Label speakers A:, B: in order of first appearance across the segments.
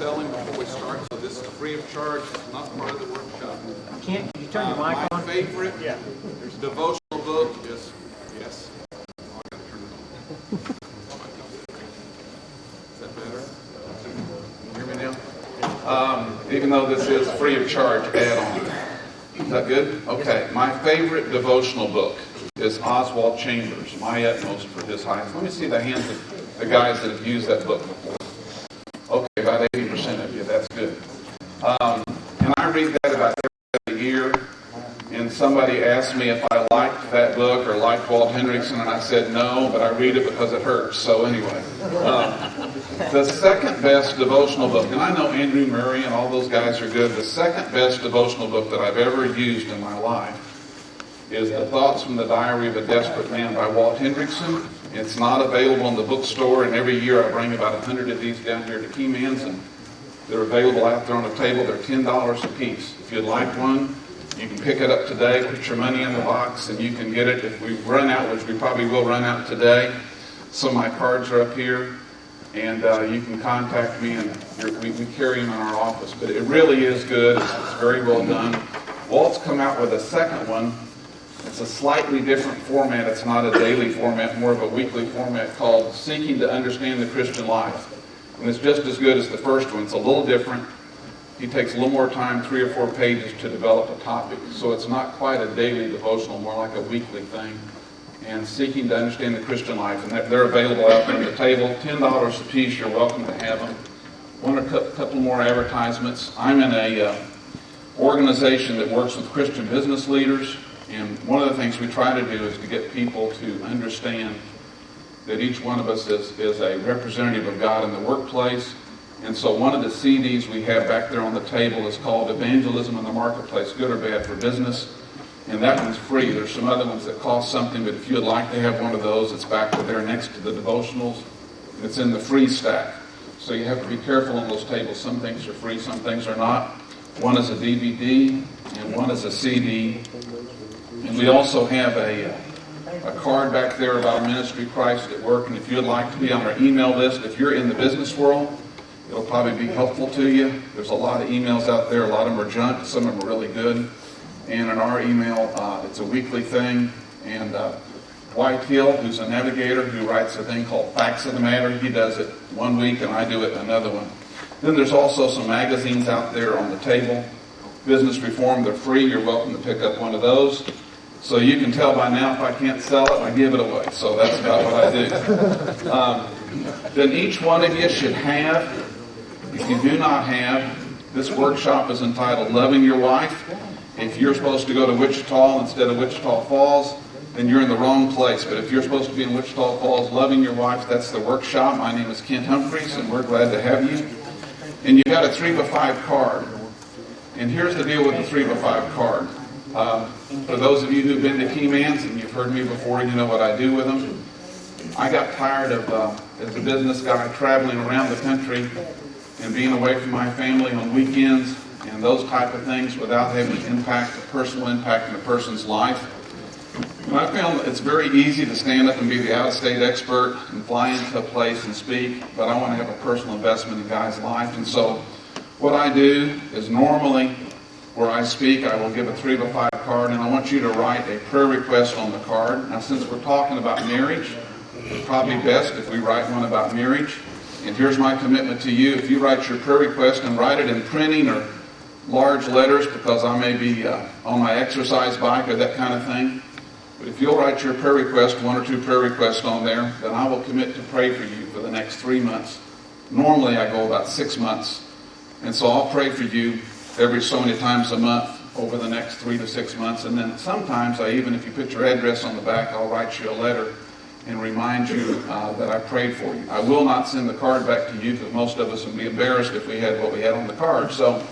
A: selling before we start, so this is free of charge. It's not part of the workshop.
B: Can you turn your mic on?
A: My favorite devotional book is, yes. Oh, I gotta turn it on. Is that better? Can you hear me now? Even though this is free of charge, add on. Is that good? Okay. My favorite devotional book is Oswald Chambers, My Utmost for His Highest. Let me see the hands of the guys that have used that book before. Okay, about 80% of you. That's good. And I read that about every year. And somebody asked me if I liked that book or liked Walt Hendrickson, and I said no, but I read it because it hurts. So anyway, the second best devotional book, and I know Andrew Murray and all those guys are good, the second best devotional book that I've ever used in my life is The Thoughts from the Diary of a Desperate Man by Walt Hendrickson. It's not available in the bookstore, and every year I bring about 100 of these down here to Keyman's, and they're available out there on the table. They're $10 a piece. If you'd like one, you can pick it up today, put your money in the box, and you can get it. If we run out, which we probably will run out today, some of my cards are up here, and you can contact me, and we carry them in our office. But it really is good. It's very well done. Walt's come out with a second one. It's a slightly different format. It's not a daily format, more of a weekly format called Seeking to Understand the Christian Life. And it's just as good as the first one. It's a little different. He takes a little more time, 3 or 4 pages, to develop a topic. So it's not quite a daily devotional, more like a weekly thing. And Seeking to Understand the Christian Life. And they're available out there on the table. $10 a piece. You're welcome to have them. One or a couple more advertisements. I'm in a organization that works with Christian business leaders. And one of the things we try to do is to get people to understand that each one of us is a representative of God in the workplace. And so one of the CDs we have back there on the table is called Evangelism in the Marketplace, Good or Bad for Business. And that one's free. There's some other ones that cost something, but if you would like to have one of those, it's back there next to the devotionals. It's in the free stack. So you have to be careful on those tables. Some things are free, some things are not. One is a DVD, and one is a CD. And we also have a card back there about Ministry Christ at Work. And if you'd like to be on our email list, if you're in the business world, it'll probably be helpful to you. There's a lot of emails out there. A lot of them are junk. Some of them are really good. And in our email, it's a weekly thing. And White Hill, who's a navigator, who writes a thing called Facts of the Matter, he does it one week, and I do it another one. Then there's also some magazines out there on the table. Business Reform, they're free. You're welcome to pick up one of those. So you can tell by now if I can't sell it, I give it away. So that's about what I do. Then each one of you should have, if you do not have, this workshop is entitled Loving Your Wife. If you're supposed to go to Wichita instead of Wichita Falls, then you're in the wrong place. But if you're supposed to be in Wichita Falls, Loving Your Wife, that's the workshop. My name is Kent Humphreys, and we're glad to have you. And you got a 3x5 card. And here's the deal with the 3x5 card. For those of you who've been to Keyman's and you've heard me before, you know what I do with them. I got tired of, as a business guy, traveling around the country and being away from my family on weekends and those type of things without having a personal impact in a person's life. And I found that it's very easy to stand up and be the out-of-state expert and fly into a place and speak, but I want to have a personal investment in Guy's life. And so what I do is normally, where I speak, I will give a 3x5 card, and I want you to write a prayer request on the card. Now, since we're talking about marriage, it's probably best if we write one about marriage. And here's my commitment to you. If you write your prayer request and write it in printing or large letters, because I may be on my exercise bike or that kind of thing, but if you'll write your prayer request, 1 or 2 prayer requests on there, then I will commit to pray for you for the next 3 months. Normally, I go about 6 months. And so I'll pray for you every so many times a month over the next 3 to 6 months. And then sometimes even if you put your address on the back, I'll write you a letter and remind you that I prayed for you. I will not send the card back to you because most of us would be embarrassed if we had what we had on the card. So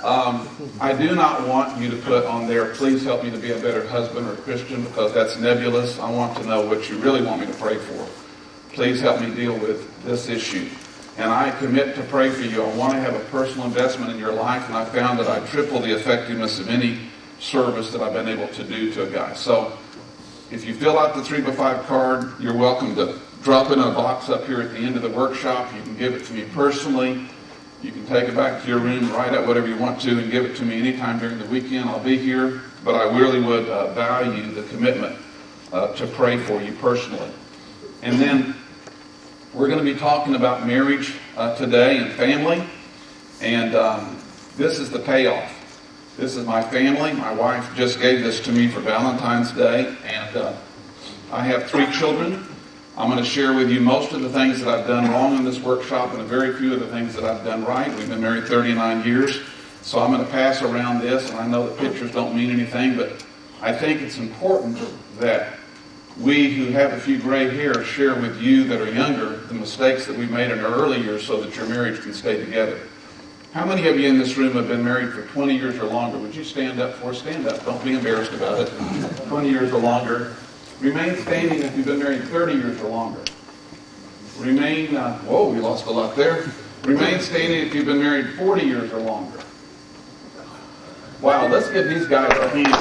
A: I do not want you to put on there, please help me to be a better husband or Christian, because that's nebulous. I want to know what you really want me to pray for. Please help me deal with this issue. And I commit to pray for you. I want to have a personal investment in your life, and I found that I triple the effectiveness of any service that I've been able to do to a guy. So if you fill out the 3x5 card, you're welcome to drop it in a box up here at the end of the workshop. You can give it to me personally. You can take it back to your room, write out whatever you want to, and give it to me anytime during the weekend. I'll be here, but I really would value the commitment to pray for you personally. And then we're going to be talking about marriage today and family, and this is the payoff. This is my family. My wife just gave this to me for Valentine's Day, and I have 3 children. I'm going to share with you most of the things that I've done wrong in this workshop and a very few of the things that I've done right. We've been married 39 years, so I'm going to pass around this, and I know that pictures don't mean anything, but I think it's important that we who have a few gray hairs share with you that are younger the mistakes that we've made in our early years so that your marriage can stay together. How many of you in this room have been married for 20 years or longer? Would you stand up for us? Stand up. Don't be embarrassed about it. 20 years or longer. Remain standing if you've been married 30 years or longer. Remain, whoa, we lost a lot there. Remain standing if you've been married 40 years or longer. Wow, let's give these guys a hand.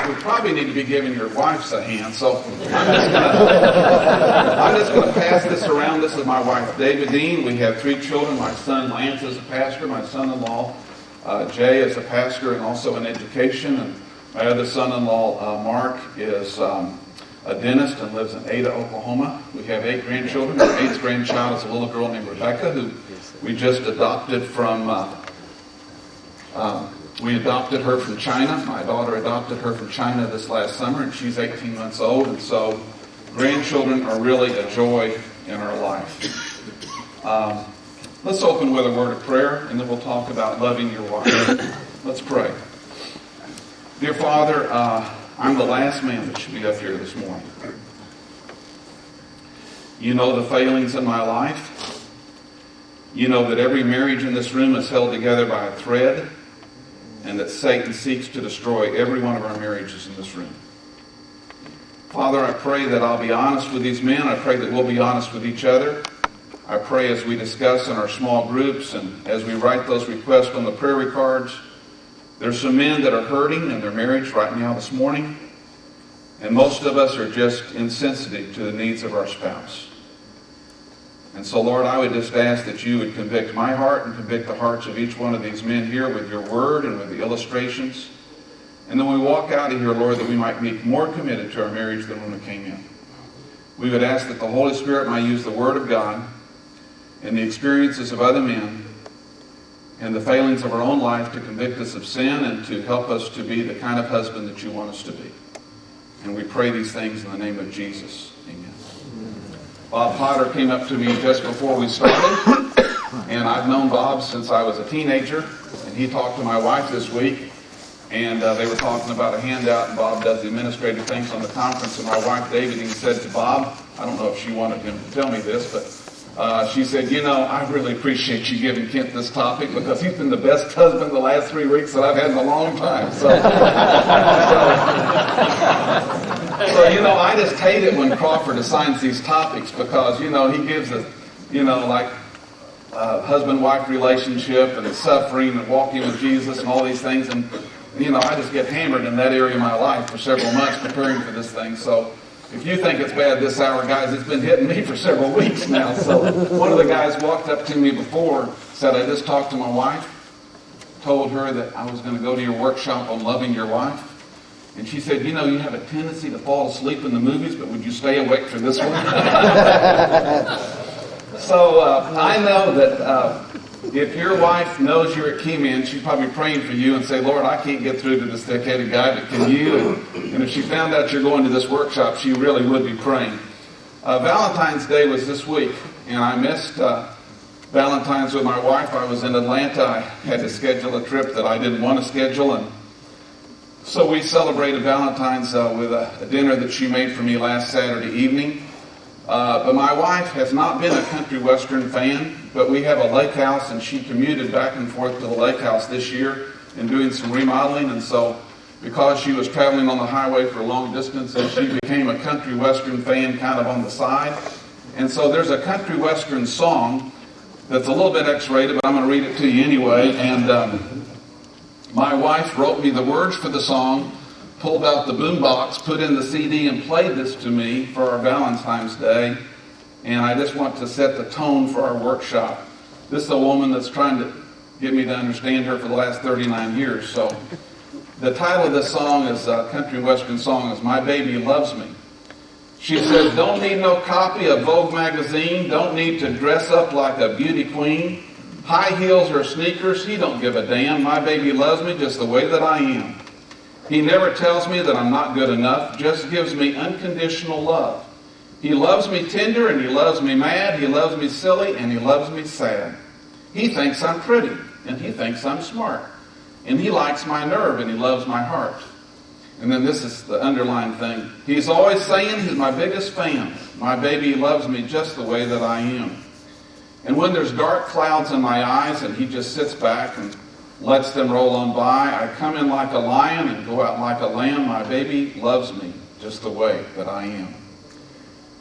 A: We probably need to be giving your wives a hand, so I'm just going to pass this around. This is my wife, David Dean. We have 3 children. My son, Lance, is a pastor. My son-in-law, Jay, is a pastor and also in education. And my other son-in-law, Mark, is a dentist and lives in Ada, Oklahoma. We have 8 grandchildren. Our 8th grandchild is a little girl named Rebecca, who we just adopted from... we adopted her from China. My daughter adopted her from China this last summer, and she's 18 months old. And so grandchildren are really a joy in our life. Let's open with a word of prayer, and then we'll talk about loving your wife. Let's pray. Dear Father, I'm the last man that should be up here this morning. You know the failings in my life. You know that every marriage in this room is held together by a thread, and that Satan seeks to destroy every one of our marriages in this room. Father, I pray that I'll be honest with these men. I pray that we'll be honest with each other. I pray as we discuss in our small groups and as we write those requests on the prayer cards, there's some men that are hurting in their marriage right now this morning, and most of us are just insensitive to the needs of our spouse. And so, Lord, I would just ask that you would convict my heart and convict the hearts of each one of these men here with your word and with the illustrations. And then we walk out of here, Lord, that we might be more committed to our marriage than when we came in. We would ask that the Holy Spirit might use the word of God and the experiences of other men and the failings of our own life to convict us of sin and to help us to be the kind of husband that you want us to be. And we pray these things in the name of Jesus. Amen. Bob Potter came up to me just before we started, and I've known Bob since I was a teenager, and he talked to my wife this week, and they were talking about a handout, and Bob does the administrative things on the conference, and my wife, David, said to Bob, I don't know if she wanted him to tell me this, but she said, you know, I really appreciate you giving Kent this topic because he's been the best husband the last 3 weeks that I've had in a long time. So, you know, I just hate it when Crawford assigns these topics because, you know, he gives us, you know, like husband-wife relationship and suffering and walking with Jesus and all these things. And, you know, I just get hammered in that area of my life for several months preparing for this thing. So if you think it's bad this hour, guys, it's been hitting me for several weeks now. So one of the guys walked up to me before, said, I just talked to my wife, told her that I was going to go to your workshop on loving your wife. And she said, you know, you have a tendency to fall asleep in the movies, but would you stay awake for this one? So I know that if your wife knows you're at Keyman, she's probably praying for you and say, Lord, I can't get through to this thick-headed guy, but can you? And if she found out you're going to this workshop, she really would be praying. Valentine's Day was this week, and I missed Valentine's with my wife. I was in Atlanta. I had to schedule a trip that I didn't want to schedule, and so we celebrated Valentine's with a dinner that she made for me last Saturday evening. But my wife has not been a country western fan, but we have a lake house, and she commuted back and forth to the lake house this year and doing some remodeling. And so because she was traveling on the highway for long distances, she became a country western fan kind of on the side. And so there's a country western song that's a little bit X-rated, but I'm going to read it to you anyway. And my wife wrote me the words for the song, pulled out the boombox, put in the CD, and played this to me for our Valentine's Day. And I just want to set the tone for our workshop. This is a woman that's trying to get me to understand her for the last 39 years. So the title of this song is, country and western song, is My Baby Loves Me. She says, don't need no copy of Vogue magazine, don't need to dress up like a beauty queen. High heels or sneakers, he don't give a damn. My baby loves me just the way that I am. He never tells me that I'm not good enough, just gives me unconditional love. He loves me tender and he loves me mad, he loves me silly and he loves me sad. He thinks I'm pretty and he thinks I'm smart. And he likes my nerve and he loves my heart. And then this is the underlined thing. He's always saying he's my biggest fan. My baby loves me just the way that I am. And when there's dark clouds in my eyes and he just sits back and lets them roll on by, I come in like a lion and go out like a lamb. My baby loves me just the way that I am.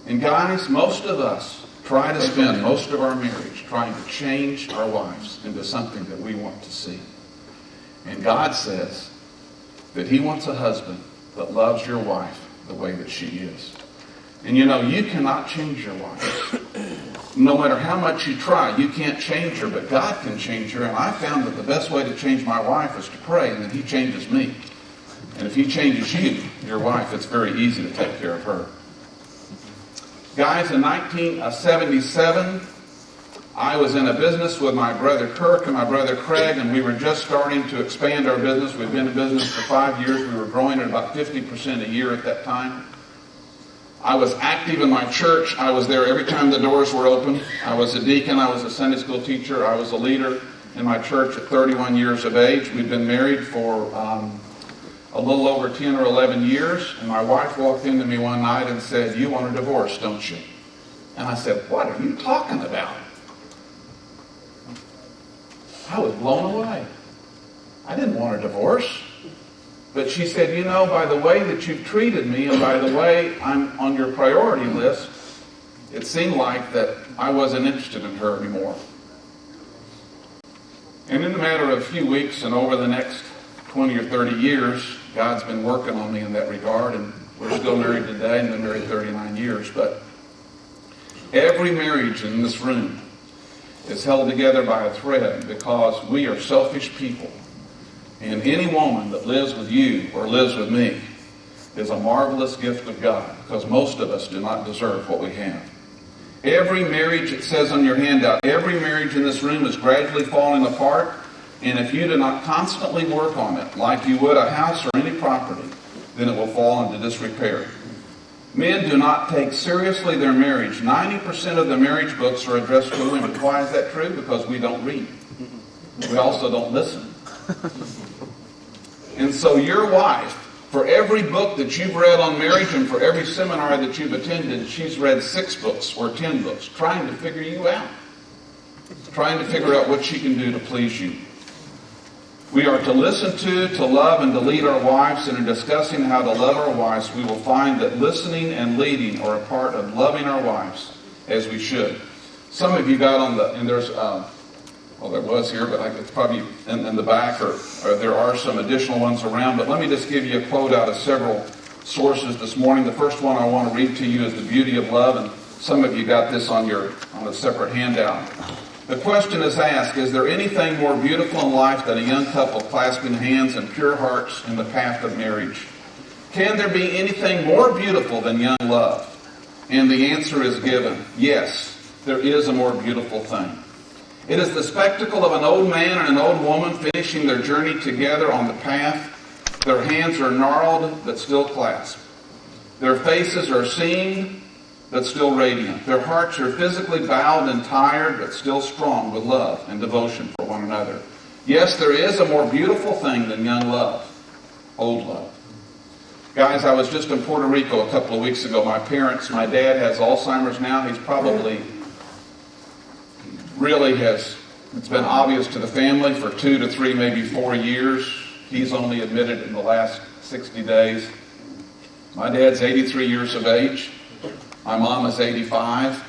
A: And guys, most of us try to spend most of our marriage trying to change our wives into something that we want to see. And God says that he wants a husband that loves your wife the way that she is. And you know, you cannot change your wife. No matter how much you try, you can't change her, but God can change her. And I found that the best way to change my wife is to pray, and then he changes me. And if he changes you, your wife, it's very easy to take care of her. Guys, in 1977, I was in a business with my brother Kirk and my brother Craig, and we were just starting to expand our business. We'd been in business for 5 years. We were growing at about 50% a year at that time. I was active in my church. I was there every time the doors were open. I was a deacon. I was a Sunday school teacher. I was a leader in my church at 31 years of age. We'd been married for a little over 10 or 11 years, and my wife walked into me one night and said, "You want a divorce, don't you?" And I said, "What are you talking about?" I was blown away. I didn't want a divorce. But she said, "You know, by the way that you've treated me and by the way I'm on your priority list, it seemed like that I wasn't interested in her anymore." And in a matter of a few weeks and over the next 20 or 30 years, God's been working on me in that regard, and we're still married today and been married 39 years. But every marriage in this room is held together by a thread because we are selfish people. And any woman that lives with you or lives with me is a marvelous gift of God, because most of us do not deserve what we have. Every marriage, it says on your handout, every marriage in this room is gradually falling apart, and if you do not constantly work on it like you would a house or any property, then it will fall into disrepair. Men do not take seriously their marriage. 90% of the marriage books are addressed to women. Why is that true? Because we don't read. We also don't listen. And so your wife, for every book that you've read on marriage and for every seminar that you've attended, she's read 6 books or 10 books trying to figure you out. Trying to figure out what she can do to please you. We are to listen to love, and to lead our wives. And in discussing how to love our wives, we will find that listening and leading are a part of loving our wives as we should. Some of you got on the, and there's, well, there was here, but it's probably in the back, or there are some additional ones around. But let me just give you a quote out of several sources this morning. The first one I want to read to you is The Beauty of Love, and some of you got this on a separate handout. The question is asked, is there anything more beautiful in life than a young couple clasping hands and pure hearts in the path of marriage? Can there be anything more beautiful than young love? And the answer is given. Yes, there is a more beautiful thing. It is the spectacle of an old man and an old woman finishing their journey together on the path. Their hands are gnarled but still clasped. Their faces are seamed but still radiant. Their hearts are physically bowed and tired but still strong with love and devotion for one another. Yes, there is a more beautiful thing than young love, old love. Guys, I was just in Puerto Rico a couple of weeks ago. My dad has Alzheimer's now. He's probably it's been obvious to the family for 2 to 3, maybe 4 years. He's only admitted in the last 60 days. My dad's 83 years of age. My mom is 85.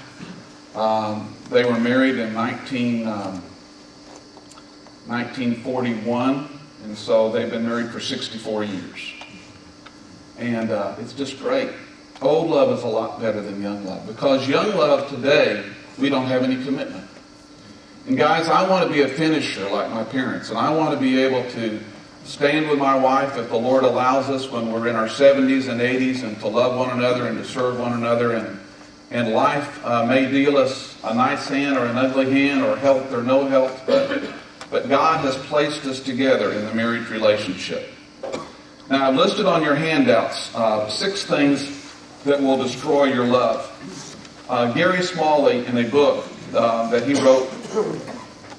A: They were married in 1941, and so they've been married for 64 years. And it's just great. Old love is a lot better than young love, because young love today, we don't have any commitment. And guys, I want to be a finisher like my parents, and I want to be able to stand with my wife if the Lord allows us when we're in our 70s and 80s, and to love one another and to serve one another. And life may deal us a nice hand or an ugly hand, or health or no health, but God has placed us together in the marriage relationship. Now, I've listed on your handouts 6 things that will destroy your love. Gary Smalley, in a book that he wrote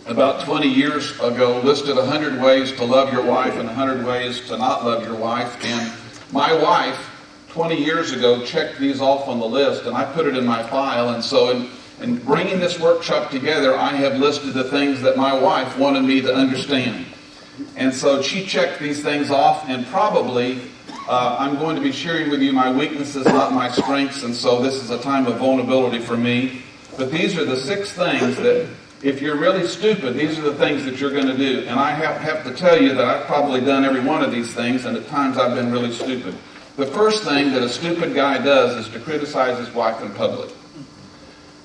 A: about 20 years ago, listed 100 ways to love your wife and 100 ways to not love your wife. And my wife, 20 years ago, checked these off on the list, and I put it in my file. And so in bringing this workshop together, I have listed the things that my wife wanted me to understand. And so she checked these things off, and probably I'm going to be sharing with you my weaknesses, not my strengths, and so this is a time of vulnerability for me. But these are the 6 things that, if you're really stupid, these are the things that you're going to do. And I have to tell you that I've probably done every one of these things, and at times I've been really stupid. The first thing that a stupid guy does is to criticize his wife in public.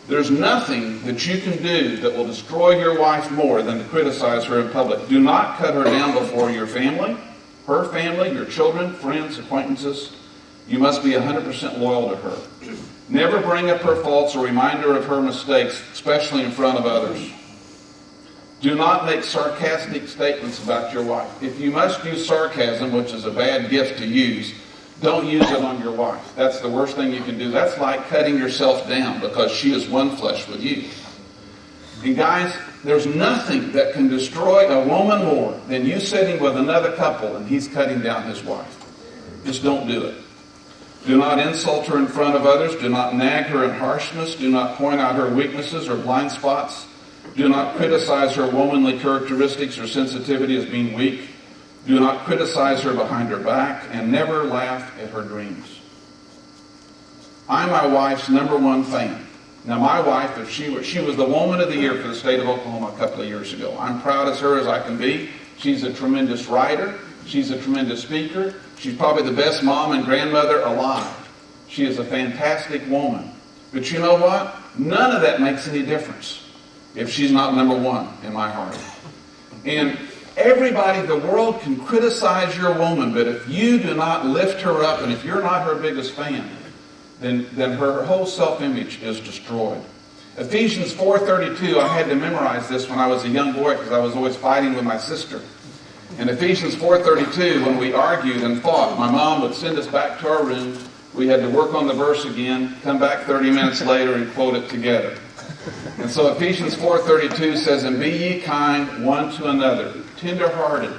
A: There's nothing that you can do that will destroy your wife more than to criticize her in public. Do not cut her down before your family, her family, your children, friends, acquaintances. You must be 100% loyal to her. Never bring up her faults or remind her of her mistakes, especially in front of others. Do not make sarcastic statements about your wife. If you must use sarcasm, which is a bad gift to use, don't use it on your wife. That's the worst thing you can do. That's like cutting yourself down, because she is one flesh with you. And guys, there's nothing that can destroy a woman more than you sitting with another couple and he's cutting down his wife. Just don't do it. Do not insult her in front of others. Do not nag her in harshness. Do not point out her weaknesses or blind spots. Do not criticize her womanly characteristics or sensitivity as being weak. Do not criticize her behind her back, and never laugh at her dreams. I'm my wife's #1 fan. Now, my wife, if she was the Woman of the Year for the state of Oklahoma a couple of years ago. I'm proud as her as I can be. She's a tremendous writer. She's a tremendous speaker. She's probably the best mom and grandmother alive. She is a fantastic woman. But you know what? None of that makes any difference if she's not #1 in my heart. And everybody, the world can criticize your woman, but if you do not lift her up, and if you're not her biggest fan, then her whole self-image is destroyed. Ephesians 4:32, I had to memorize this when I was a young boy because I was always fighting with my sister. In Ephesians 4:32, when we argued and fought, my mom would send us back to our room. We had to work on the verse again, come back 30 minutes later and quote it together. And so Ephesians 4:32 says, "And be ye kind one to another, tender-hearted,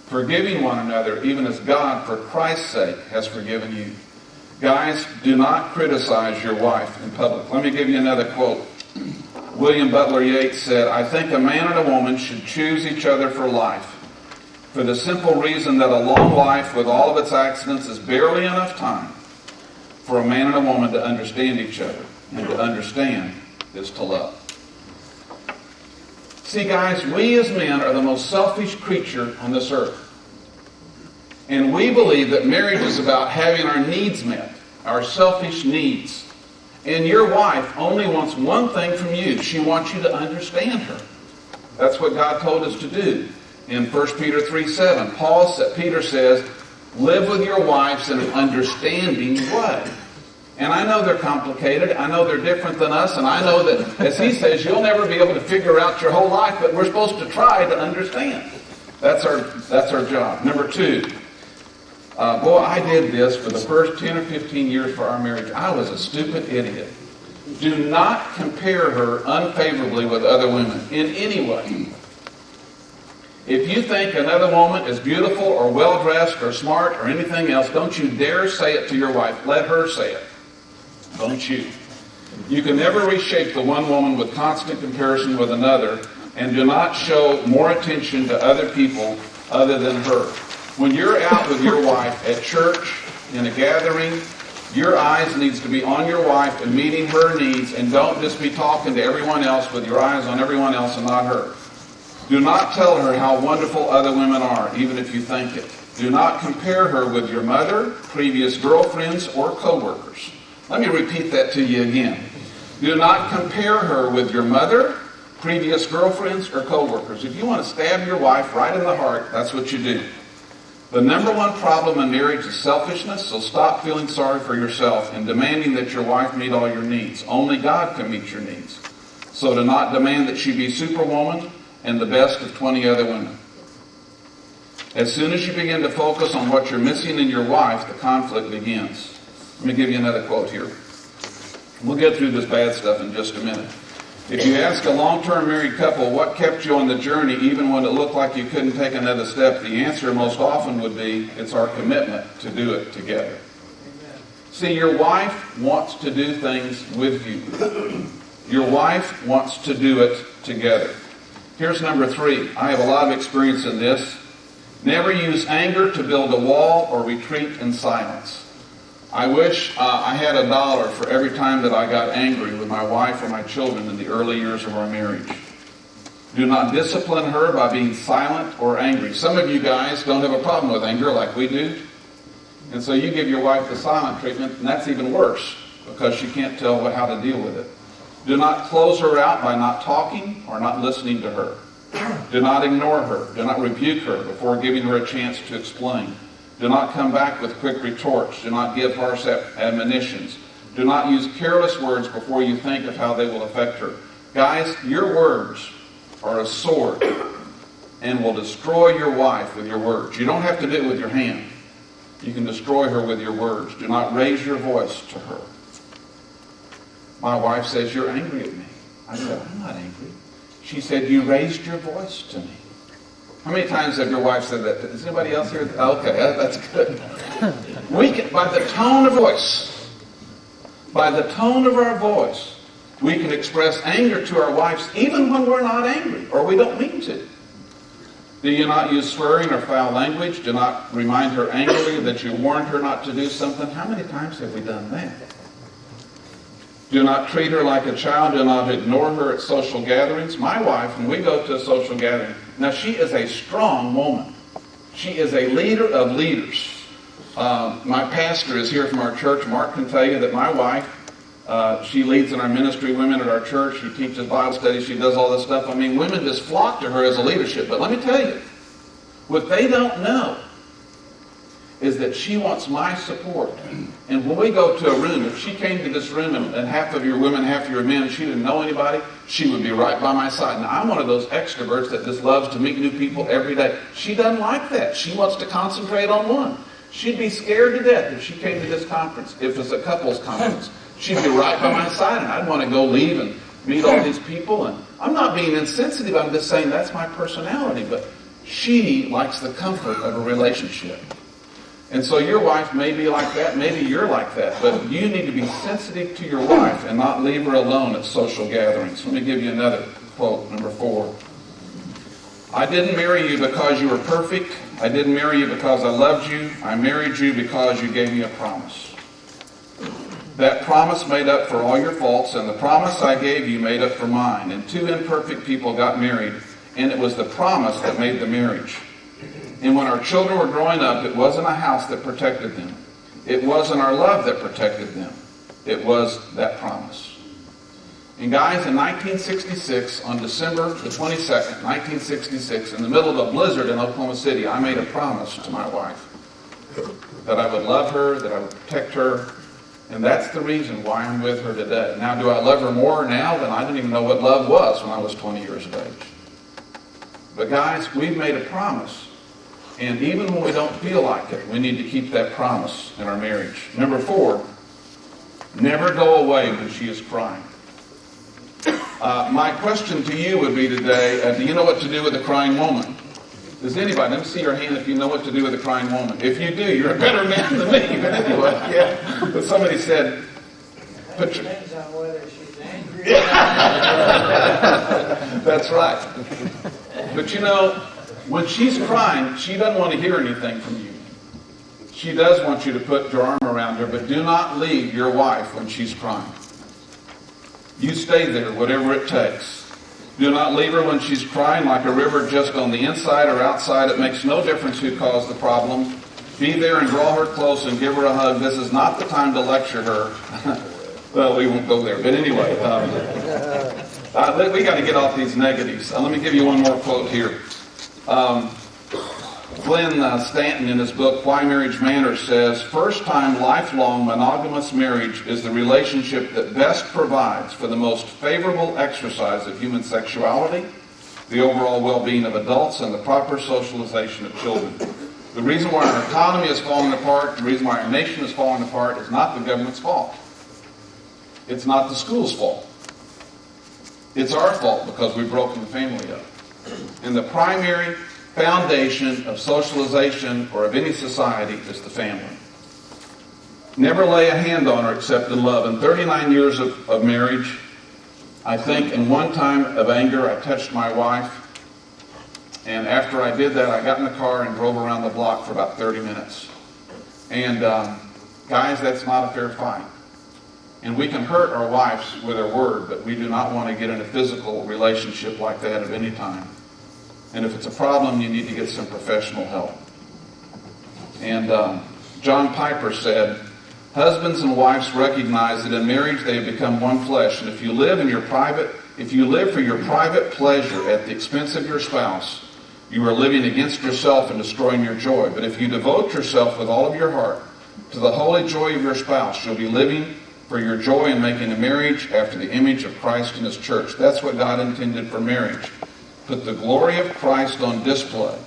A: forgiving one another, even as God, for Christ's sake, has forgiven you." Guys, do not criticize your wife in public. Let me give you another quote. William Butler Yeats said, "I think a man and a woman should choose each other for life, for the simple reason that a long life with all of its accidents is barely enough time for a man and a woman to understand each other, and to understand is to love." See, guys, we as men are the most selfish creature on this earth. And we believe that marriage is about having our needs met, our selfish needs. And your wife only wants one thing from you. She wants you to understand her. That's what God told us to do. In 1 Peter 3:7, Peter says, live with your wives in an understanding way. And I know they're complicated. I know they're different than us. And I know that, as he says, you'll never be able to figure out your whole life, but we're supposed to try to understand. That's our job. Number 2, I did this for the first 10 or 15 years for our marriage. I was a stupid idiot. Do not compare her unfavorably with other women in any way. If you think another woman is beautiful or well-dressed or smart or anything else, don't you dare say it to your wife. Let her say it. Don't you. You can never reshape the one woman with constant comparison with another, and do not show more attention to other people other than her. When you're out with your wife at church, in a gathering, your eyes needs to be on your wife and meeting her needs, and don't just be talking to everyone else with your eyes on everyone else and not her. Do not tell her how wonderful other women are, even if you think it. Do not compare her with your mother, previous girlfriends, or co-workers. Let me repeat that to you again. Do not compare her with your mother, previous girlfriends, or co-workers. If you want to stab your wife right in the heart, that's what you do. The number one problem in marriage is selfishness, so stop feeling sorry for yourself and demanding that your wife meet all your needs. Only God can meet your needs. So do not demand that she be superwoman and the best of 20 other women. As soon as you begin to focus on what you're missing in your wife, the conflict begins. Let me give you another quote here. We'll get through this bad stuff in just a minute. If you ask a long-term married couple what kept you on the journey even when it looked like you couldn't take another step, the answer most often would be, it's our commitment to do it together. See, your wife wants to do things with you. Your wife wants to do it together. Here's number 3. I have a lot of experience in this. Never use anger to build a wall or retreat in silence. I wish I had $1 for every time that I got angry with my wife or my children in the early years of our marriage. Do not discipline her by being silent or angry. Some of you guys don't have a problem with anger like we do. And so you give your wife the silent treatment, and that's even worse because she can't tell how to deal with it. Do not close her out by not talking or not listening to her. Do not ignore her. Do not rebuke her before giving her a chance to explain. Do not come back with quick retorts. Do not give harsh admonitions. Do not use careless words before you think of how they will affect her. Guys, your words are a sword and will destroy your wife with your words. You don't have to do it with your hand. You can destroy her with your words. Do not raise your voice to her. My wife says, "You're angry at me." I said, "I'm not angry." She said, "You raised your voice to me." How many times have your wife said that? Is anybody else here? Okay, that's good. We can, by the tone of voice, by the tone of our voice, we can express anger to our wives even when we're not angry or we don't mean to. Do you not use swearing or foul language? Do not remind her angrily that you warned her not to do something. How many times have we done that? Do not treat her like a child. Do not ignore her at social gatherings. My wife, when we go to a social gathering, now she is a strong woman. She is a leader of leaders. My pastor is here from our church. Mark can tell you that my wife, she leads in our ministry, women at our church. She teaches Bible studies. She does all this stuff. I mean, women just flock to her as a leadership. But let me tell you, what they don't know is that she wants my support. And when we go to a room, if she came to this room and half of your women, half of your men, she didn't know anybody, she would be right by my side. Now, I'm one of those extroverts that just loves to meet new people every day. She doesn't like that. She wants to concentrate on one. She'd be scared to death if she came to this conference, if it's a couples conference. She'd be right by my side, and I'd want to go leave and meet all these people. And I'm not being insensitive. I'm just saying that's my personality. But she likes the comfort of a relationship. And so your wife may be like that, maybe you're like that, but you need to be sensitive to your wife and not leave her alone at social gatherings. Let me give you another quote, number 4. I didn't marry you because you were perfect. I didn't marry you because I loved you. I married you because you gave me a promise. That promise made up for all your faults, and the promise I gave you made up for mine. And 2 imperfect people got married, and it was the promise that made the marriage. And when our children were growing up, it wasn't a house that protected them. It wasn't our love that protected them. It was that promise. And guys, in 1966, on December the 22nd, 1966, in the middle of a blizzard in Oklahoma City, I made a promise to my wife that I would love her, that I would protect her, and that's the reason why I'm with her today. Now, do I love her more now than I didn't even know what love was when I was 20 years of age? But guys, we've made a promise. And even when we don't feel like it, we need to keep that promise in our marriage. Number 4, never go away when she is crying. My question to you would be today, do you know what to do with a crying woman? Does anybody, let me see your hand if you know what to do with a crying woman. If you do, you're a better man than me. But anyway, yeah. But somebody said,
B: it depends on whether she's angry.
A: That's right. But you know, when she's crying, she doesn't want to hear anything from you. She does want you to put your arm around her, but do not leave your wife when she's crying. You stay there, whatever it takes. Do not leave her when she's crying like a river, just on the inside or outside. It makes no difference who caused the problem. Be there and draw her close and give her a hug. This is not the time to lecture her. Well, we won't go there. But anyway, we got to get off these negatives. Let me give you one more quote here. Glenn Stanton, in his book, Why Marriage Matters, says, first-time, lifelong, monogamous marriage is the relationship that best provides for the most favorable exercise of human sexuality, the overall well-being of adults, and the proper socialization of children. The reason why our economy is falling apart, the reason why our nation is falling apart, is not the government's fault. It's not the school's fault. It's our fault because we've broken the family up. And the primary foundation of socialization or of any society is the family. Never lay a hand on her except in love. In 39 years of marriage, I think in one time of anger I touched my wife, and after I did that I got in the car and drove around the block for about 30 minutes. And guys, that's not a fair fight. And we can hurt our wives with a word, but we do not want to get in a physical relationship like that at any time. And if it's a problem, you need to get some professional help. And John Piper said, husbands and wives recognize that in marriage they have become one flesh. And if you live for your private pleasure at the expense of your spouse, you are living against yourself and destroying your joy. But if you devote yourself with all of your heart to the holy joy of your spouse, you'll be living for your joy and making a marriage after the image of Christ and His church. That's what God intended for marriage. Put the glory of Christ on display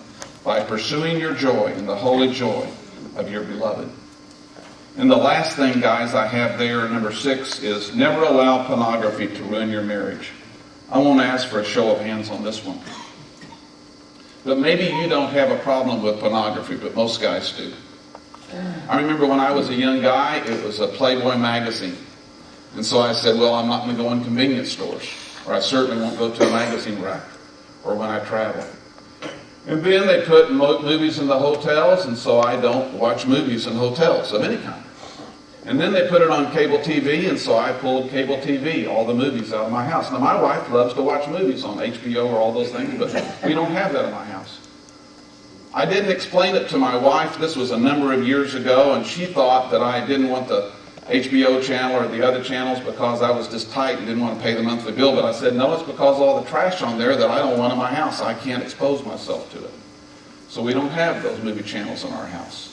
A: by pursuing your joy in the holy joy of your beloved. And the last thing, guys, I have there, number 6, is never allow pornography to ruin your marriage. I won't ask for a show of hands on this one. But maybe you don't have a problem with pornography, but most guys do. I remember when I was a young guy, it was a Playboy magazine. And so I said, well, I'm not going to go in convenience stores, or I certainly won't go to a magazine rack, or when I travel. And then they put movies in the hotels, and so I don't watch movies in hotels of any kind. And then they put it on cable TV, and so I pulled cable TV, all the movies out of my house. Now, my wife loves to watch movies on HBO or all those things, but we don't have that in my house. I didn't explain it to my wife. This was a number of years ago, and she thought that I didn't want the HBO channel or the other channels because I was just tight and didn't want to pay the monthly bill. But I said, no, it's because of all the trash on there that I don't want in my house. I can't expose myself to it. So we don't have those movie channels in our house.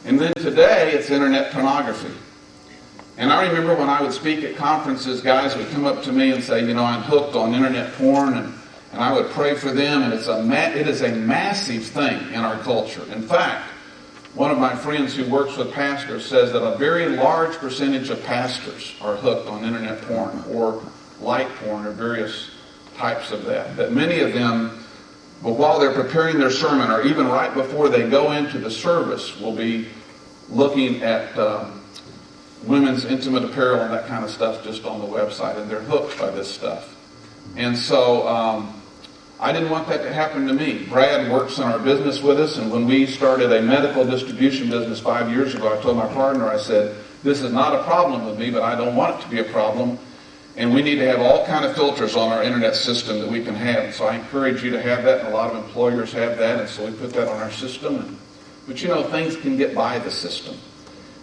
A: And then today, it's internet pornography. And I remember when I would speak at conferences, guys would come up to me and say, you know, I'm hooked on internet porn, and I would pray for them, and it is a massive thing in our culture. In fact, one of my friends who works with pastors says that a very large percentage of pastors are hooked on internet porn or light porn or various types of that. That many of them, but while they're preparing their sermon or even right before they go into the service, will be looking at women's intimate apparel and that kind of stuff just on the website, and they're hooked by this stuff. And so I didn't want that to happen to me. Brad works in our business with us, and when we started a medical distribution business 5 years ago, I told my partner, I said, this is not a problem with me, but I don't want it to be a problem, and we need to have all kind of filters on our internet system that we can have. So I encourage you to have that, and a lot of employers have that, and so we put that on our system. But you know, things can get by the system,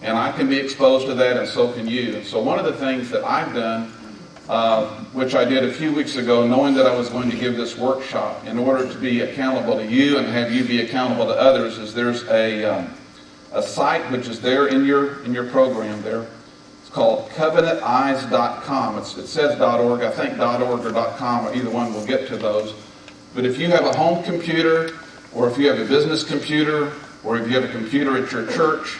A: and I can be exposed to that, and so can you. And so one of the things that I've done, which I did a few weeks ago, knowing that I was going to give this workshop in order to be accountable to you and have you be accountable to others, is there's a site which is there in your program there. It's called covenanteyes.com. It says .org. I think .org or .com, or either one will get to those. But if you have a home computer, or if you have a business computer, or if you have a computer at your church,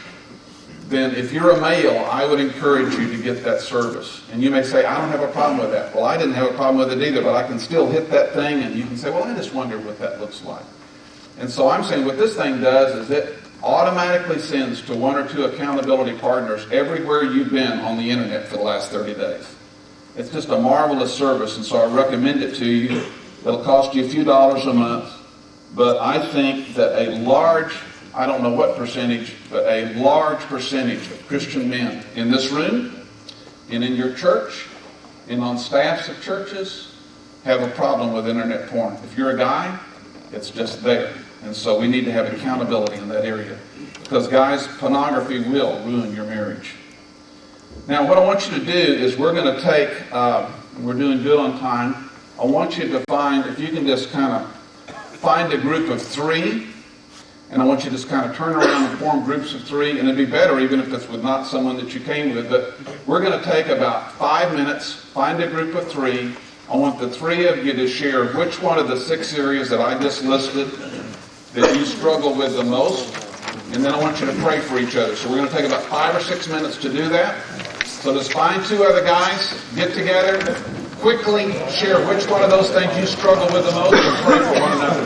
A: then if you're a male, I would encourage you to get that service. And you may say, I don't have a problem with that. Well, I didn't have a problem with it either, but I can still hit that thing, and you can say, well, I just wonder what that looks like. And so I'm saying what this thing does is it automatically sends to 1 or 2 accountability partners everywhere you've been on the internet for the last 30 days. It's just a marvelous service, and so I recommend it to you. It'll cost you a few dollars a month, but I think that a large, I don't know what percentage, but a large percentage of Christian men in this room and in your church and on staffs of churches have a problem with internet porn. If you're a guy, it's just there. And so we need to have accountability in that area. Because guys, pornography will ruin your marriage. Now what I want you to do is we're going to take, we're doing good on time, I want you to find, if you can just kind of find a group of 3, and I want you to just kind of turn around and form groups of 3, and it'd be better even if it's with not someone that you came with, but we're going to take about 5 minutes, find a group of 3. I want the 3 of you to share which one of the 6 areas that I just listed that you struggle with the most, and then I want you to pray for each other. So we're going to take about 5 or 6 minutes to do that. So just find 2 other guys, get together, quickly share which one of those things you struggle with the most, and pray for one another.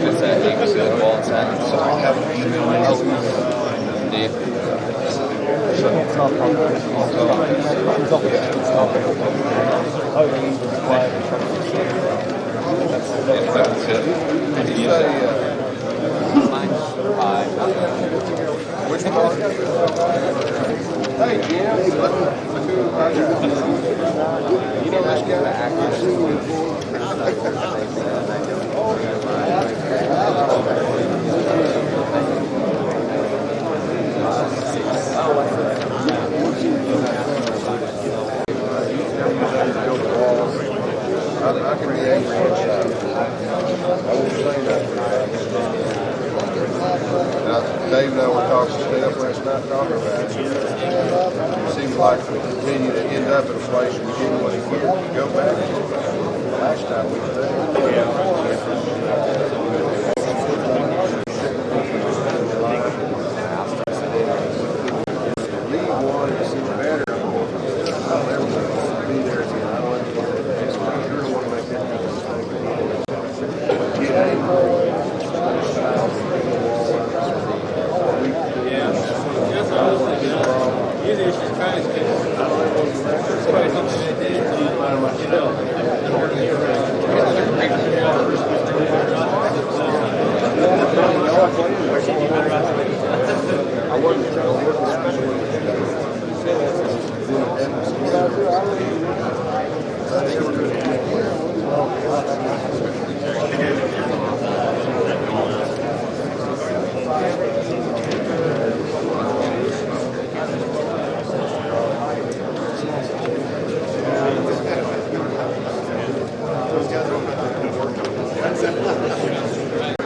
C: Just that he was good all the time. So I have an email.
D: Which part? Hey, Jim. You know this guy? I can be angry inside. I won't say nothing. Dave and I were talking, stayed up last night talking about it. It seems like we continue to end up in a place we didn't want to go back. Last time we were there. League one is better. I'll never be there again. I want to make that get angry.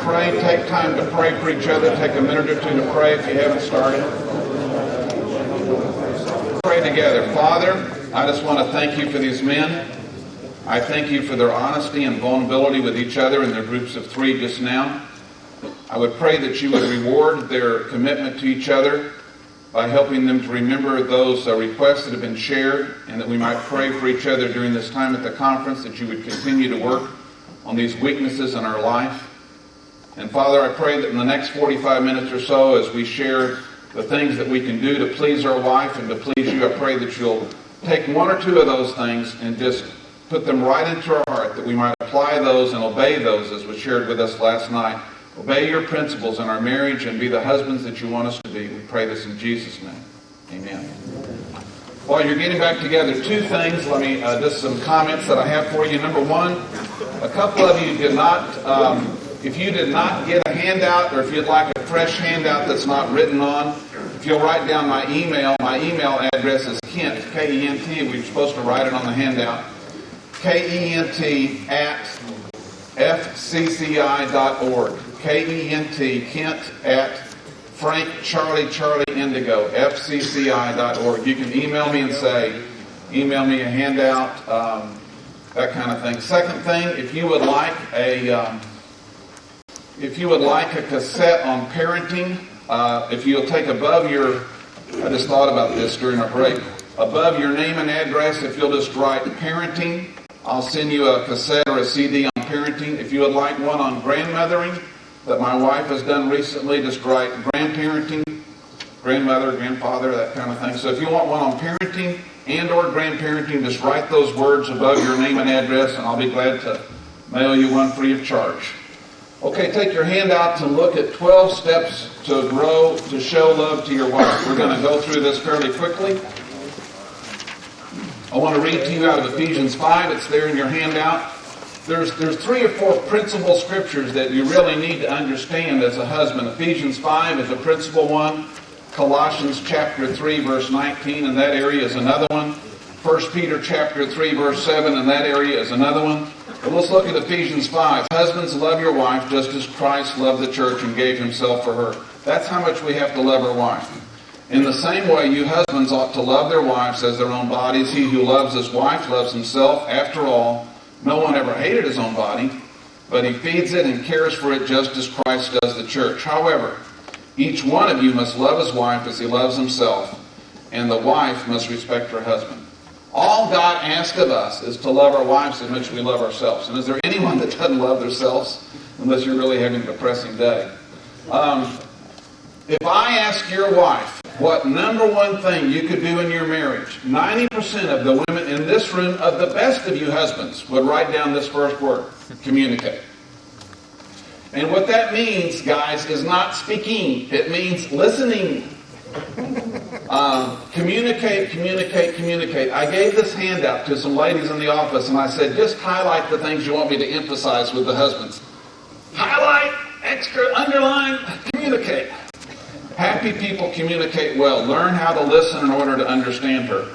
A: Pray, take time to pray for each other. Take a minute or 2 to pray if you haven't started. Pray together. Father, I just want to thank you for these men. I thank you for their honesty and vulnerability with each other in their groups of 3 just now. I would pray that you would reward their commitment to each other by helping them to remember those requests that have been shared, and that we might pray for each other during this time at the conference, that you would continue to work on these weaknesses in our life. And Father, I pray that in the next 45 minutes or so, as we share the things that we can do to please our wife and to please you, I pray that you'll take 1 or 2 of those things and just put them right into our heart, that we might apply those and obey those as was shared with us last night. Obey your principles in our marriage and be the husbands that you want us to be. We pray this in Jesus' name. Amen. While you're getting back together, 2 things. Let me, just some comments that I have for you. Number 1, a couple of you did not, if you did not get a handout, or if you'd like a fresh handout that's not written on, if you'll write down my email address is Kent, K-E-N-T, we're supposed to write it on the handout, K-E-N-T at fcci.org. K-E-N-T, Kent at Frank Charlie Indigo, fcci.org. You can email me and say, email me a handout, that kind of thing. Second thing, if you would like a cassette on parenting, if you'll take above your, I just thought about this during our break, above your name and address, if you'll just write parenting, I'll send you a cassette or a CD on parenting. If you would like one on grandmothering that my wife has done recently, just write grandparenting, grandmother, grandfather, that kind of thing. So if you want one on parenting and or grandparenting, just write those words above your name and address, and I'll be glad to mail you one free of charge. Okay, take your hand out to look at 12 steps to grow, to show love to your wife. We're going to go through this fairly quickly. I want to read to you out of Ephesians 5. It's there in your handout. There's 3 or 4 principal scriptures that you really need to understand as a husband. Ephesians 5 is a principal one. Colossians chapter 3, verse 19, and that area is another one. 1 Peter chapter 3, verse 7, and that area is another one. But let's look at Ephesians 5. Husbands, love your wife just as Christ loved the church and gave himself for her. That's how much we have to love our wife. In the same way, you husbands ought to love their wives as their own bodies. He who loves his wife loves himself. After all, no one ever hated his own body, but he feeds it and cares for it just as Christ does the church. However, each one of you must love his wife as he loves himself, and the wife must respect her husband. All God asks of us is to love our wives as much as we love ourselves. And is there anyone that doesn't love themselves unless you're really having a depressing day? If I ask your wife what number one thing you could do in your marriage, 90% of the women in this room, of the best of you husbands, would write down this first word: communicate. And what that means, guys, is not speaking. It means listening. Communicate, communicate, communicate. I gave this handout to some ladies in the office, and I said, just highlight the things you want me to emphasize with the husbands. Highlight, extra, underline, communicate. Happy people communicate well. Learn how to listen in order to understand her.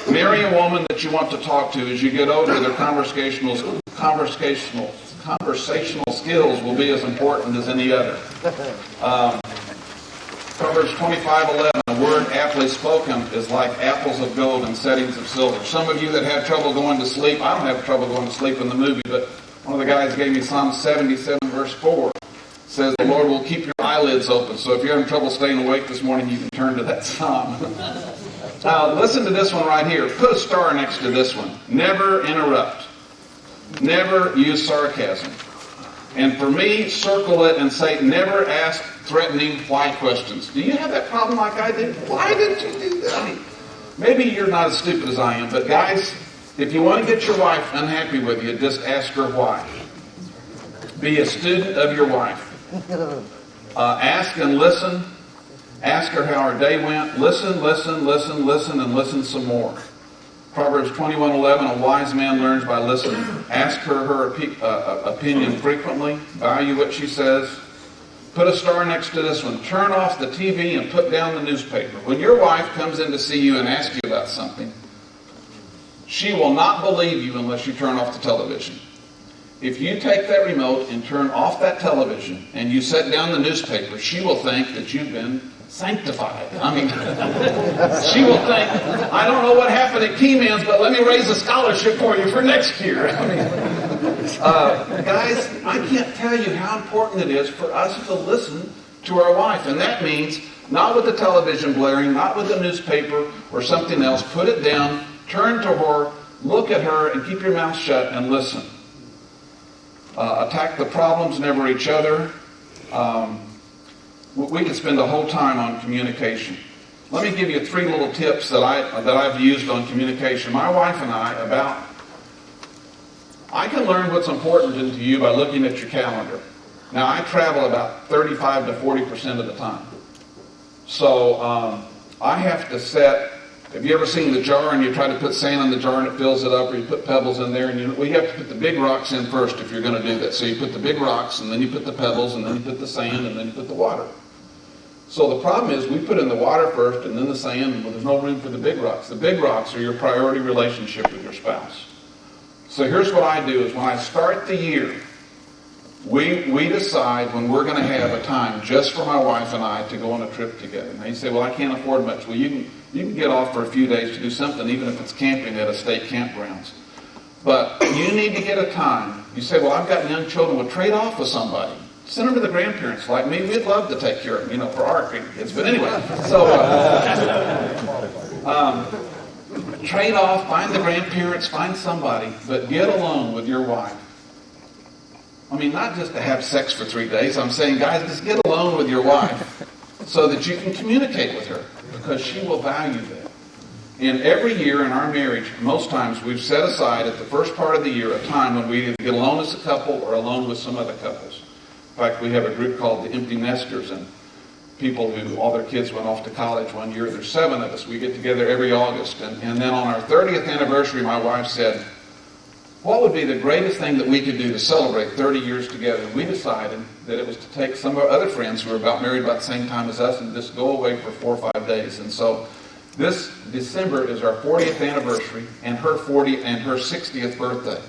A: Marry a woman that you want to talk to. As you get older, their conversational skills will be as important as any other. Proverbs 25:11, a word aptly spoken is like apples of gold in settings of silver. Some of you that have trouble going to sleep, I don't have trouble going to sleep in the movie, but one of the guys gave me Psalm 77, verse 4. Says the Lord will keep your eyelids open. So if you're having trouble staying awake this morning, you can turn to that psalm. Listen to this one right here. Put a star next to this one. Never interrupt. Never use sarcasm. And for me, circle it and say, never ask threatening why questions. Do you have that problem like I did? Why did you do that? I mean, maybe you're not as stupid as I am, but guys, if you want to get your wife unhappy with you, just ask her why. Be a student of your wife. Ask and listen. Ask her how her day went. Listen, listen, listen, listen, and listen some more. Proverbs 21:11, a wise man learns by listening. Ask her opinion frequently. Value what she says. Put a star next to this one. Turn off the TV and put down the newspaper. When your wife comes in to see you and asks you about something, she will not believe you unless you turn off the television. If you take that remote and turn off that television and you set down the newspaper, she will think that you've been sanctified. I mean, she will think, I don't know what happened at Keyman's, but let me raise a scholarship for you for next year. I mean, guys, I can't tell you how important it is for us to listen to our wife. And that means not with the television blaring, not with the newspaper or something else. Put it down, turn to her, look at her, and keep your mouth shut and listen. Attack the problems, never each other. We could spend a whole time on communication. Let me give you 3 little tips that I've used on communication. My wife and I can learn what's important to you by looking at your calendar. Now, I travel about 35 to 40% of the time. So I have to set. Have you ever seen the jar and you try to put sand in the jar and it fills it up, or you put pebbles in there? And you have to put the big rocks in first if you're going to do that. So you put the big rocks, and then you put the pebbles, and then you put the sand, and then you put the water. So the problem is we put in the water first and then the sand, but there's no room for the big rocks. The big rocks are your priority relationship with your spouse. So here's what I do is when I start the year, we decide when we're going to have a time just for my wife and I to go on a trip together. Now you say, well, I can't afford much. Well, you can get off for a few days to do something, even if it's camping at a state campgrounds. But you need to get a time. You say, well, I've got young children. Well, trade off with somebody. Send them to the grandparents. Like me, we'd love to take care of them, for our kids. But anyway, so trade off, find the grandparents, find somebody, but get alone with your wife. I mean, not just to have sex for 3 days. I'm saying, guys, just get alone with your wife so that you can communicate with her, because she will value that. And every year in our marriage, most times we've set aside at the first part of the year a time when we either get alone as a couple or alone with some other couples. In fact, we have a group called the Empty Nesters, and people who all their kids went off to college one year. There's 7 of us. We get together every August. And then on our 30th anniversary, my wife said, what would be the greatest thing that we could do to celebrate 30 years together? And we decided that it was to take some of our other friends who were about married about the same time as us and just go away for 4 or 5 days. And so this December is our 40th anniversary and her 60th birthday.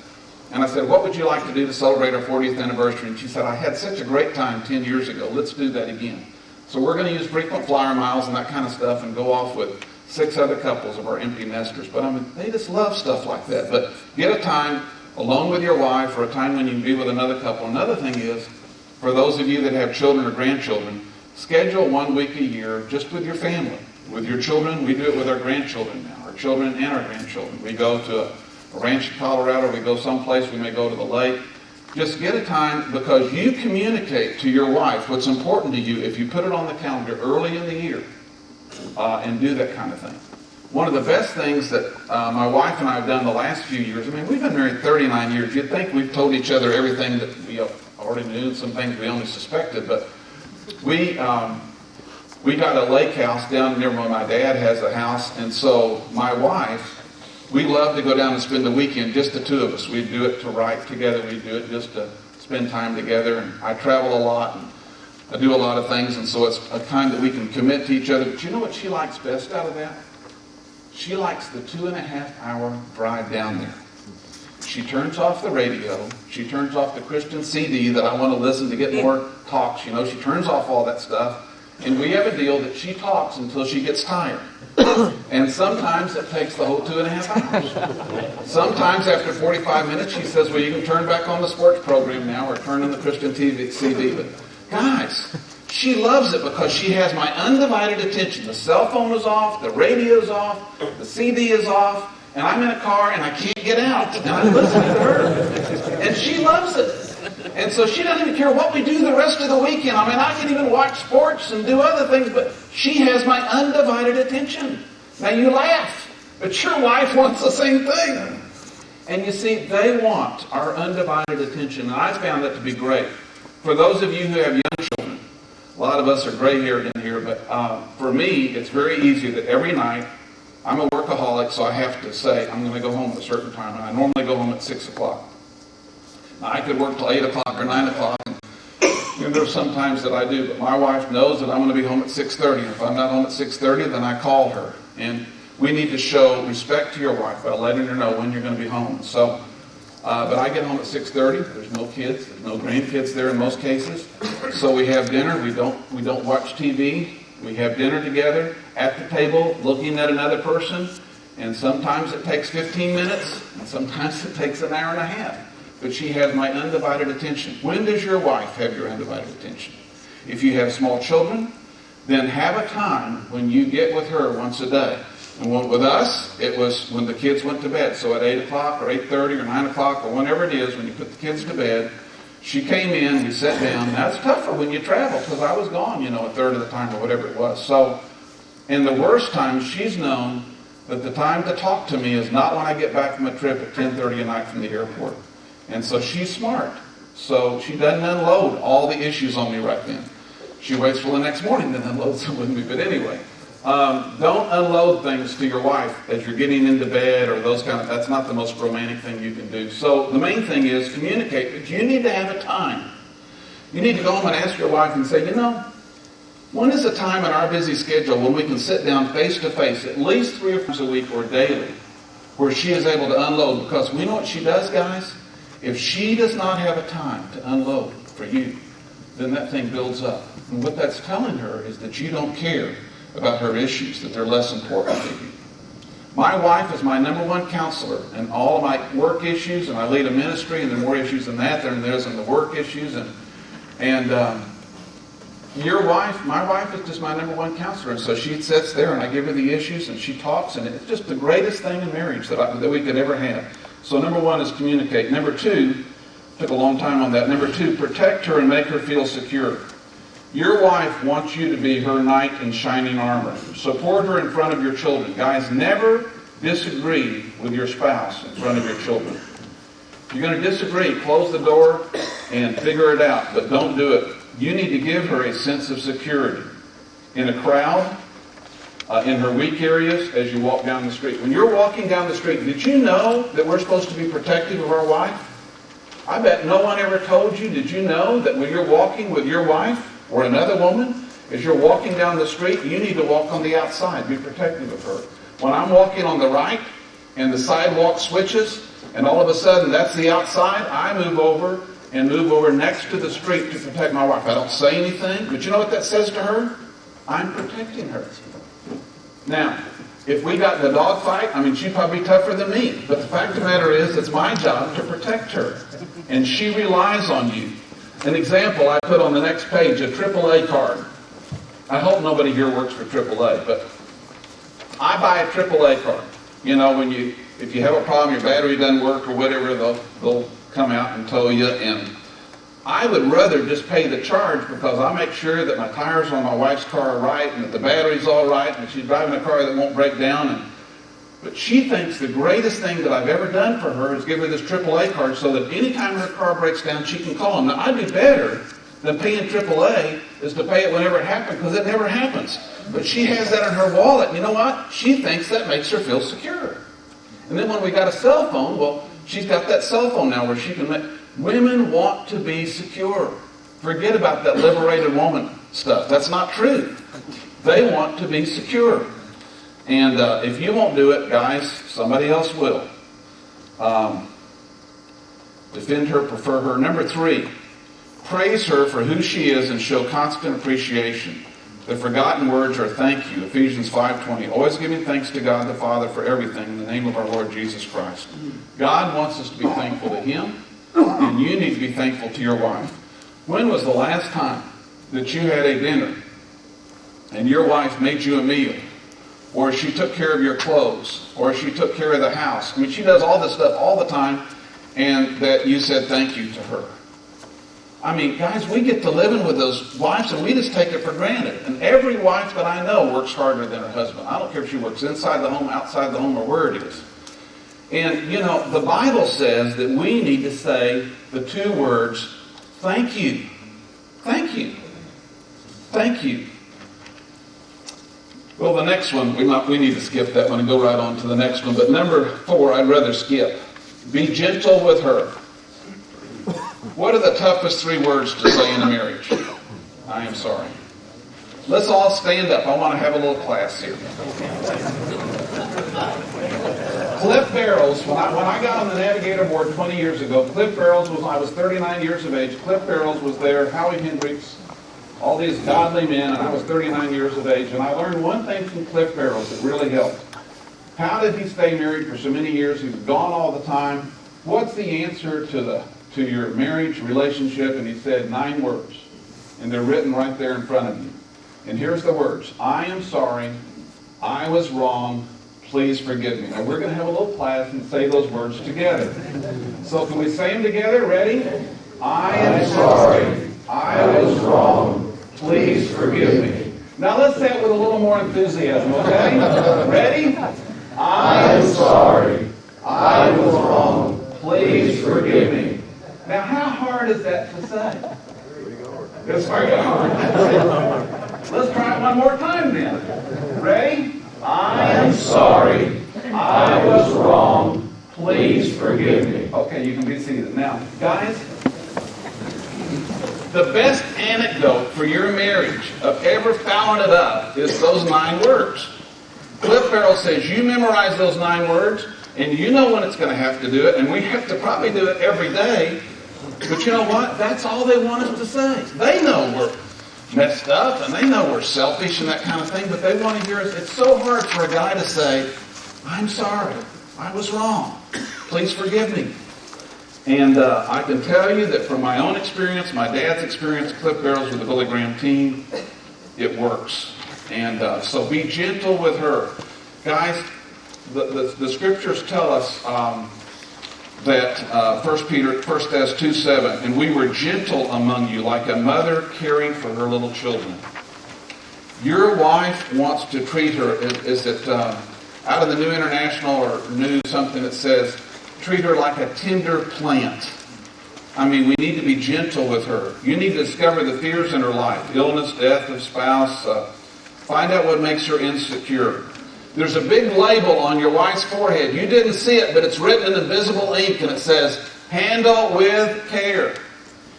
A: And I said, what would you like to do to celebrate our 40th anniversary? And she said, I had such a great time 10 years ago. Let's do that again. So we're going to use frequent flyer miles and that kind of stuff and go off with 6 other couples of our empty nesters. But I mean, they just love stuff like that. But get a time alone with your wife or a time when you can be with another couple. Another thing is, for those of you that have children or grandchildren, schedule 1 week a year just with your family. With your children, we do it with our grandchildren now, our children and our grandchildren. We go to a ranch in Colorado, we go someplace, we may go to the lake. Just get a time, because you communicate to your wife what's important to you if you put it on the calendar early in the year and do that kind of thing. One of the best things that my wife and I have done the last few years, I mean, we've been married 39 years. You'd think we've told each other everything that we already knew and some things we only suspected, but we got a lake house down near where my dad has a house, and so my wife, we love to go down and spend the weekend, just the 2 of us. We'd do it to write together. We'd do it just to spend time together. And I travel a lot, and I do a lot of things, and so it's a time that we can commit to each other. But you know what she likes best out of that? She likes the 2.5-hour drive down there. She turns off the radio. She turns off the Christian CD that I want to listen to get more talks. You know, she turns off all that stuff. And we have a deal that she talks until she gets tired. And sometimes it takes the whole 2.5 hours. Sometimes after 45 minutes, she says, well, you can turn back on the sports program now or turn on the Christian TV CD. But guys, she loves it because she has my undivided attention. The cell phone is off, the radio's off, the CD is off, and I'm in a car and I can't get out. And I'm listening to her. And she loves it. And so she doesn't even care what we do the rest of the weekend. I mean, I can even watch sports and do other things, but she has my undivided attention. Now you laugh, but your wife wants the same thing. And you see, they want our undivided attention, and I found that to be great. For those of you who have young children, a lot of us are gray-haired in here, but for me, it's very easy that every night, I'm a workaholic, so I have to say, I'm going to go home at a certain time, and I normally go home at 6 o'clock. I could work till 8 o'clock or 9 o'clock. And there's some times that I do, but my wife knows that I'm going to be home at 6:30. If I'm not home at 6:30, then I call her. And we need to show respect to your wife by letting her know when you're going to be home. So, but I get home at 6:30. There's no kids, there's no grandkids there in most cases. So we have dinner. We don't watch TV. We have dinner together at the table, looking at another person. And sometimes it takes 15 minutes, and sometimes it takes an hour and a half. But she has my undivided attention. When does your wife have your undivided attention? If you have small children, then have a time when you get with her once a day. And with us, it was when the kids went to bed. So at 8 o'clock or 8:30 or 9 o'clock or whenever it is, when you put the kids to bed, she came in, we sat down. Now it's tougher when you travel because I was gone, a third of the time or whatever it was. So in the worst times, she's known that the time to talk to me is not when I get back from a trip at 10:30 at night from the airport. And so she's smart. So she doesn't unload all the issues on me right then. She waits till the next morning and unloads them with me. But anyway, don't unload things to your wife as you're getting into bed or that's not the most romantic thing you can do. So the main thing is communicate, but you need to have a time. You need to go home and ask your wife and say, when is a time in our busy schedule when we can sit down face to face at least 3 or 4 times a week or daily where she is able to unload? Because we know what she does, guys. If she does not have a time to unload for you, then that thing builds up. And what that's telling her is that you don't care about her issues, that they're less important to you. My wife is my number one counselor in all of my work issues, and I lead a ministry, and there are more issues than that than there is in the work issues. And your wife, my wife is just my number one counselor, and so she sits there, and I give her the issues, and she talks, and it's just the greatest thing in marriage that we could ever have. So number 1 is communicate. Number 2, took a long time on that. Number 2, protect her and make her feel secure. Your wife wants you to be her knight in shining armor. Support her in front of your children. Guys, never disagree with your spouse in front of your children. If you're going to disagree, close the door and figure it out, but don't do it. You need to give her a sense of security. In a crowd, in her weak areas, as you walk down the street. When you're walking down the street, did you know that we're supposed to be protective of our wife? I bet no one ever told you. Did you know that when you're walking with your wife or another woman, as you're walking down the street, you need to walk on the outside, be protective of her. When I'm walking on the right and the sidewalk switches, and all of a sudden that's the outside, I move over next to the street to protect my wife. I don't say anything, but you know what that says to her? I'm protecting her. Now, if we got in a dog fight, she'd probably be tougher than me. But the fact of the matter is, it's my job to protect her. And she relies on you. An example I put on the next page, a AAA card. I hope nobody here works for AAA, but I buy a AAA card. You know, if you have a problem, your battery doesn't work or whatever, they'll come out and tow you. And I would rather just pay the charge because I make sure that my tires on my wife's car are right and that the battery's all right and she's driving a car that won't break down. But she thinks the greatest thing that I've ever done for her is give her this AAA card so that anytime her car breaks down, she can call them. Now, I'd be better than paying AAA is to pay it whenever it happens, because it never happens. But she has that in her wallet, and you know what? She thinks that makes her feel secure. And then when we got a cell phone, well, she's got that cell phone now where she can make... Women want to be secure. Forget about that liberated woman stuff. That's not true. They want to be secure. And if you won't do it, guys, somebody else will. Defend her, prefer her. Number 3, praise her for who she is and show constant appreciation. The forgotten words are thank you. Ephesians 5:20. Always giving thanks to God the Father for everything in the name of our Lord Jesus Christ. God wants us to be thankful to Him, and you need to be thankful to your wife. When was the last time that you had a dinner and your wife made you a meal, or she took care of your clothes, or she took care of the house? She does all this stuff all the time, and that you said thank you to her. Guys, we get to living with those wives and we just take it for granted. And every wife that I know works harder than her husband. I don't care if she works inside the home, outside the home, or where it is. And, the Bible says that we need to say the 2 words, thank you. Thank you. Thank you. Well, the next one, we need to skip that one and go right on to the next one. But number 4, I'd rather skip. Be gentle with her. What are the toughest 3 words to say in a marriage? I am sorry. Let's all stand up. I want to have a little class here. Cliff Barrows, when I got on the Navigator board 20 years ago, Cliff Barrows I was 39 years of age. Cliff Barrows was there, Howie Hendricks, all these godly men, and I was 39 years of age. And I learned one thing from Cliff Barrows that really helped. How did he stay married for so many years? He was gone all the time. What's the answer to your marriage relationship? And he said 9 words. And they're written right there in front of you. And here's the words. I am sorry. I was wrong. Please forgive me. Now we're going to have a little class and say those words together. So can we say them together? Ready? I am sorry. I was wrong. Please forgive me. Now let's say it with a little more enthusiasm, okay? Ready? I am sorry. I was wrong. Please forgive me. Now, how hard is that to say? It's very hard. Let's try it one more time then. Ready? I am sorry. I was wrong. Please forgive me. Okay, you can be seated. Now, guys, the best anecdote for your marriage of ever fouling it up is those 9 words. Cliff Barrows says you memorize those 9 words, and you know when it's going to have to do it, and we have to probably do it every day. But you know what? That's all they want us to say. They know we're messed up, and they know we're selfish and that kind of thing, but they want to hear us. It's so hard for a guy to say, I'm sorry. I was wrong. Please forgive me. And I can tell you that from my own experience, my dad's experience, Cliff Barrows with the Billy Graham team, it works. And so be gentle with her. Guys, the scriptures tell us that 1 Thess 2:7, and we were gentle among you, like a mother caring for her little children. Your wife wants to treat her, is it out of the New International or New something that says, treat her like a tender plant. I mean, we need to be gentle with her. You need to discover the fears in her life, illness, death of spouse. Find out what makes her insecure. There's a big label on your wife's forehead. You didn't see it, but it's written in invisible ink, and it says, handle with care.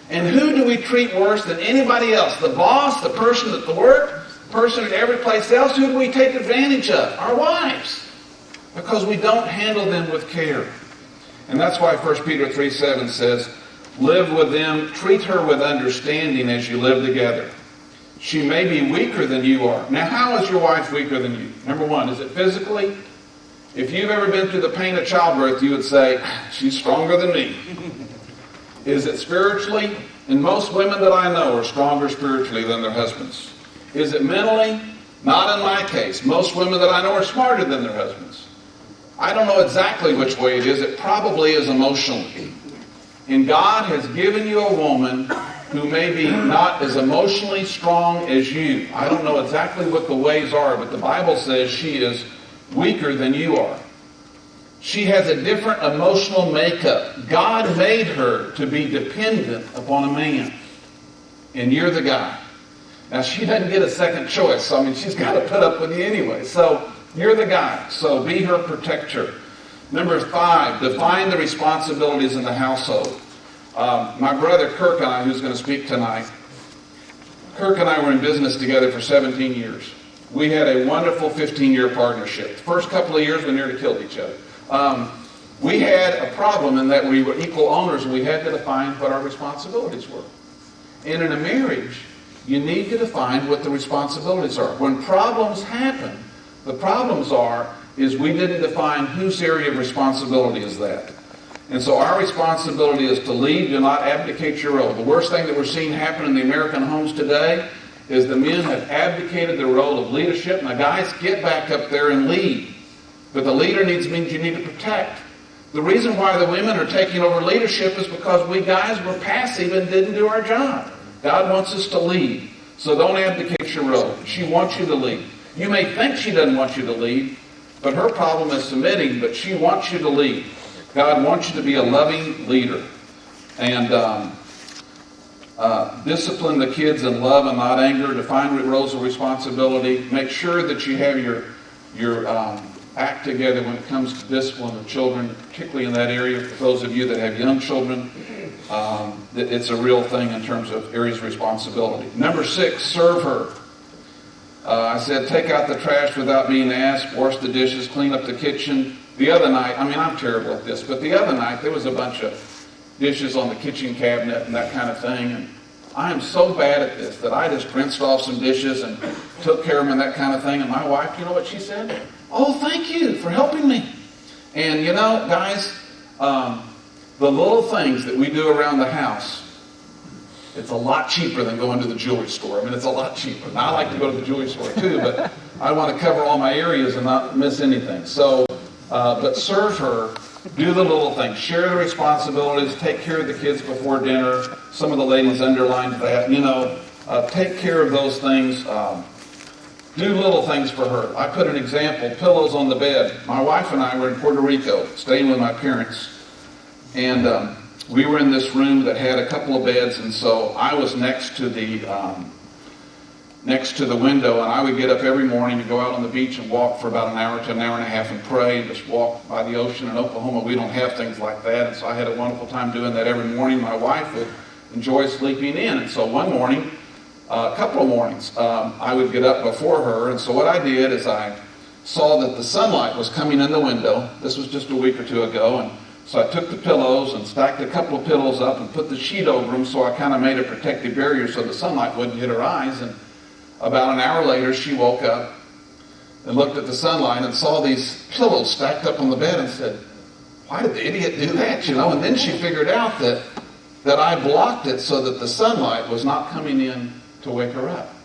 A: And who do we treat worse than anybody else? The boss, the person at the work, the person at every place else. Who do we take advantage of? Our wives. Because we don't handle them with care. And that's why 1 Peter 3:7 says, live with them, treat her with understanding as you live together. She may be weaker than you are. Now, how is your wife weaker than you? Number one, is it physically? If you've ever been through the pain of childbirth, you would say, she's stronger than me. Is it spiritually? And most women that I know are stronger spiritually than their husbands. Is it mentally? Not in my case. Most women that I know are smarter than their husbands. I don't know exactly which way it is. It probably is emotionally. And God has given you a woman who may be not as emotionally strong as you. I don't know exactly what the ways are, but the Bible says she is weaker than you are. She has a different emotional makeup. God made her to be dependent upon a man. And you're the guy. Now, she doesn't get a second choice. I mean, she's got to put up with you anyway. So, you're the guy. So, be her protector. Number 5, define the responsibilities in the household. My brother Kirk and I, who's going to speak tonight, Kirk and I were in business together for 17 years. We had a wonderful 15-year partnership. The first couple of years we nearly killed each other. We had a problem in that we were equal owners and we had to define what our responsibilities were. And in a marriage, you need to define what the responsibilities are. When problems happen, the problems is we didn't define whose area of responsibility is that. And so our responsibility is to lead, do not abdicate your role. The worst thing that we're seeing happen in the American homes today is the men have abdicated their role of leadership. Now, guys, get back up there and lead. But the leader means you need to protect. The reason why the women are taking over leadership is because we guys were passive and didn't do our job. God wants us to lead. So don't abdicate your role. She wants you to lead. You may think she doesn't want you to lead, but her problem is submitting, but she wants you to lead. God wants you to be a loving leader. And discipline the kids in love and not anger. Define roles of responsibility. Make sure that you have your act together when it comes to discipline of children, particularly in that area. For those of you that have young children, it's a real thing in terms of areas of responsibility. Number 6, serve her. I said, take out the trash without being asked, wash the dishes, clean up the kitchen. The other night, I mean, I'm terrible at this, but the other night there was a bunch of dishes on the kitchen cabinet and that kind of thing. And I am so bad at this that I just rinsed off some dishes and took care of them and that kind of thing. And my wife, you know what she said? Oh, thank you for helping me. And you know, guys, the little things that we do around the house, it's a lot cheaper than going to the jewelry store. I mean, it's a lot cheaper. Now, I like to go to the jewelry store too, but I want to cover all my areas and not miss anything. So, but serve her, do the little things, share the responsibilities, take care of the kids before dinner. Some of the ladies underlined that, take care of those things. Do little things for her. I put an example, pillows on the bed. My wife and I were in Puerto Rico, staying with my parents, and we were in this room that had a couple of beds, and so I was next to the window, and I would get up every morning to go out on the beach and walk for about an hour to an hour and a half and pray and just walk by the ocean. In Oklahoma, we don't have things like that, and so I had a wonderful time doing that every morning. My wife would enjoy sleeping in, and so one morning, a couple of mornings, I would get up before her, and so what I did is I saw that the sunlight was coming in the window. This was just a week or two ago, and so I took the pillows and stacked a couple of pillows up and put the sheet over them, so I kind of made a protective barrier so the sunlight wouldn't hit her eyes. And about an hour later, she woke up and looked at the sunlight and saw these pillows stacked up on the bed and said, why did the idiot do that, And then she figured out that I blocked it so that the sunlight was not coming in to wake her up.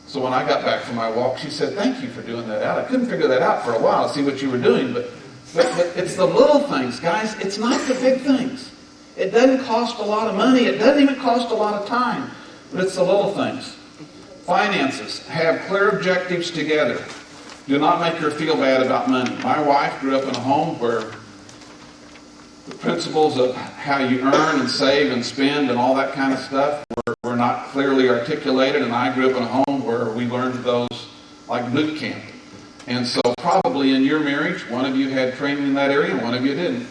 A: So when I got back from my walk, she said, thank you for doing that out. I couldn't figure that out for a while to see what you were doing, but But it's the little things, guys. It's not the big things. It doesn't cost a lot of money. It doesn't even cost a lot of time. But it's the little things. Finances. Have clear objectives together. Do not make her feel bad about money. My wife grew up in a home where the principles of how you earn and save and spend and all that kind of stuff were not clearly articulated, and I grew up in a home where we learned those like boot camp. And so probably in your marriage, one of you had training in that area and one of you didn't.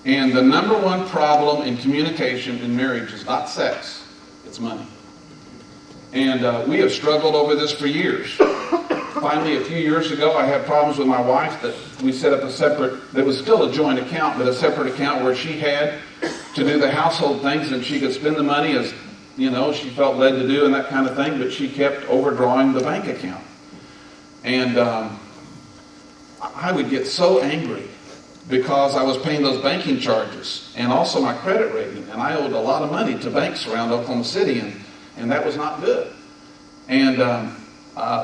A: And the number one problem in communication in marriage is not sex, it's money. And we have struggled over this for years. Finally, a few years ago, I had problems with my wife that we set up a separate, that was still a joint account, but a separate account where she had to do the household things and she could spend the money as, she felt led to do and that kind of thing, but she kept overdrawing the bank account. And I would get so angry because I was paying those banking charges and also my credit rating, and I owed a lot of money to banks around Oklahoma City, and that was not good. And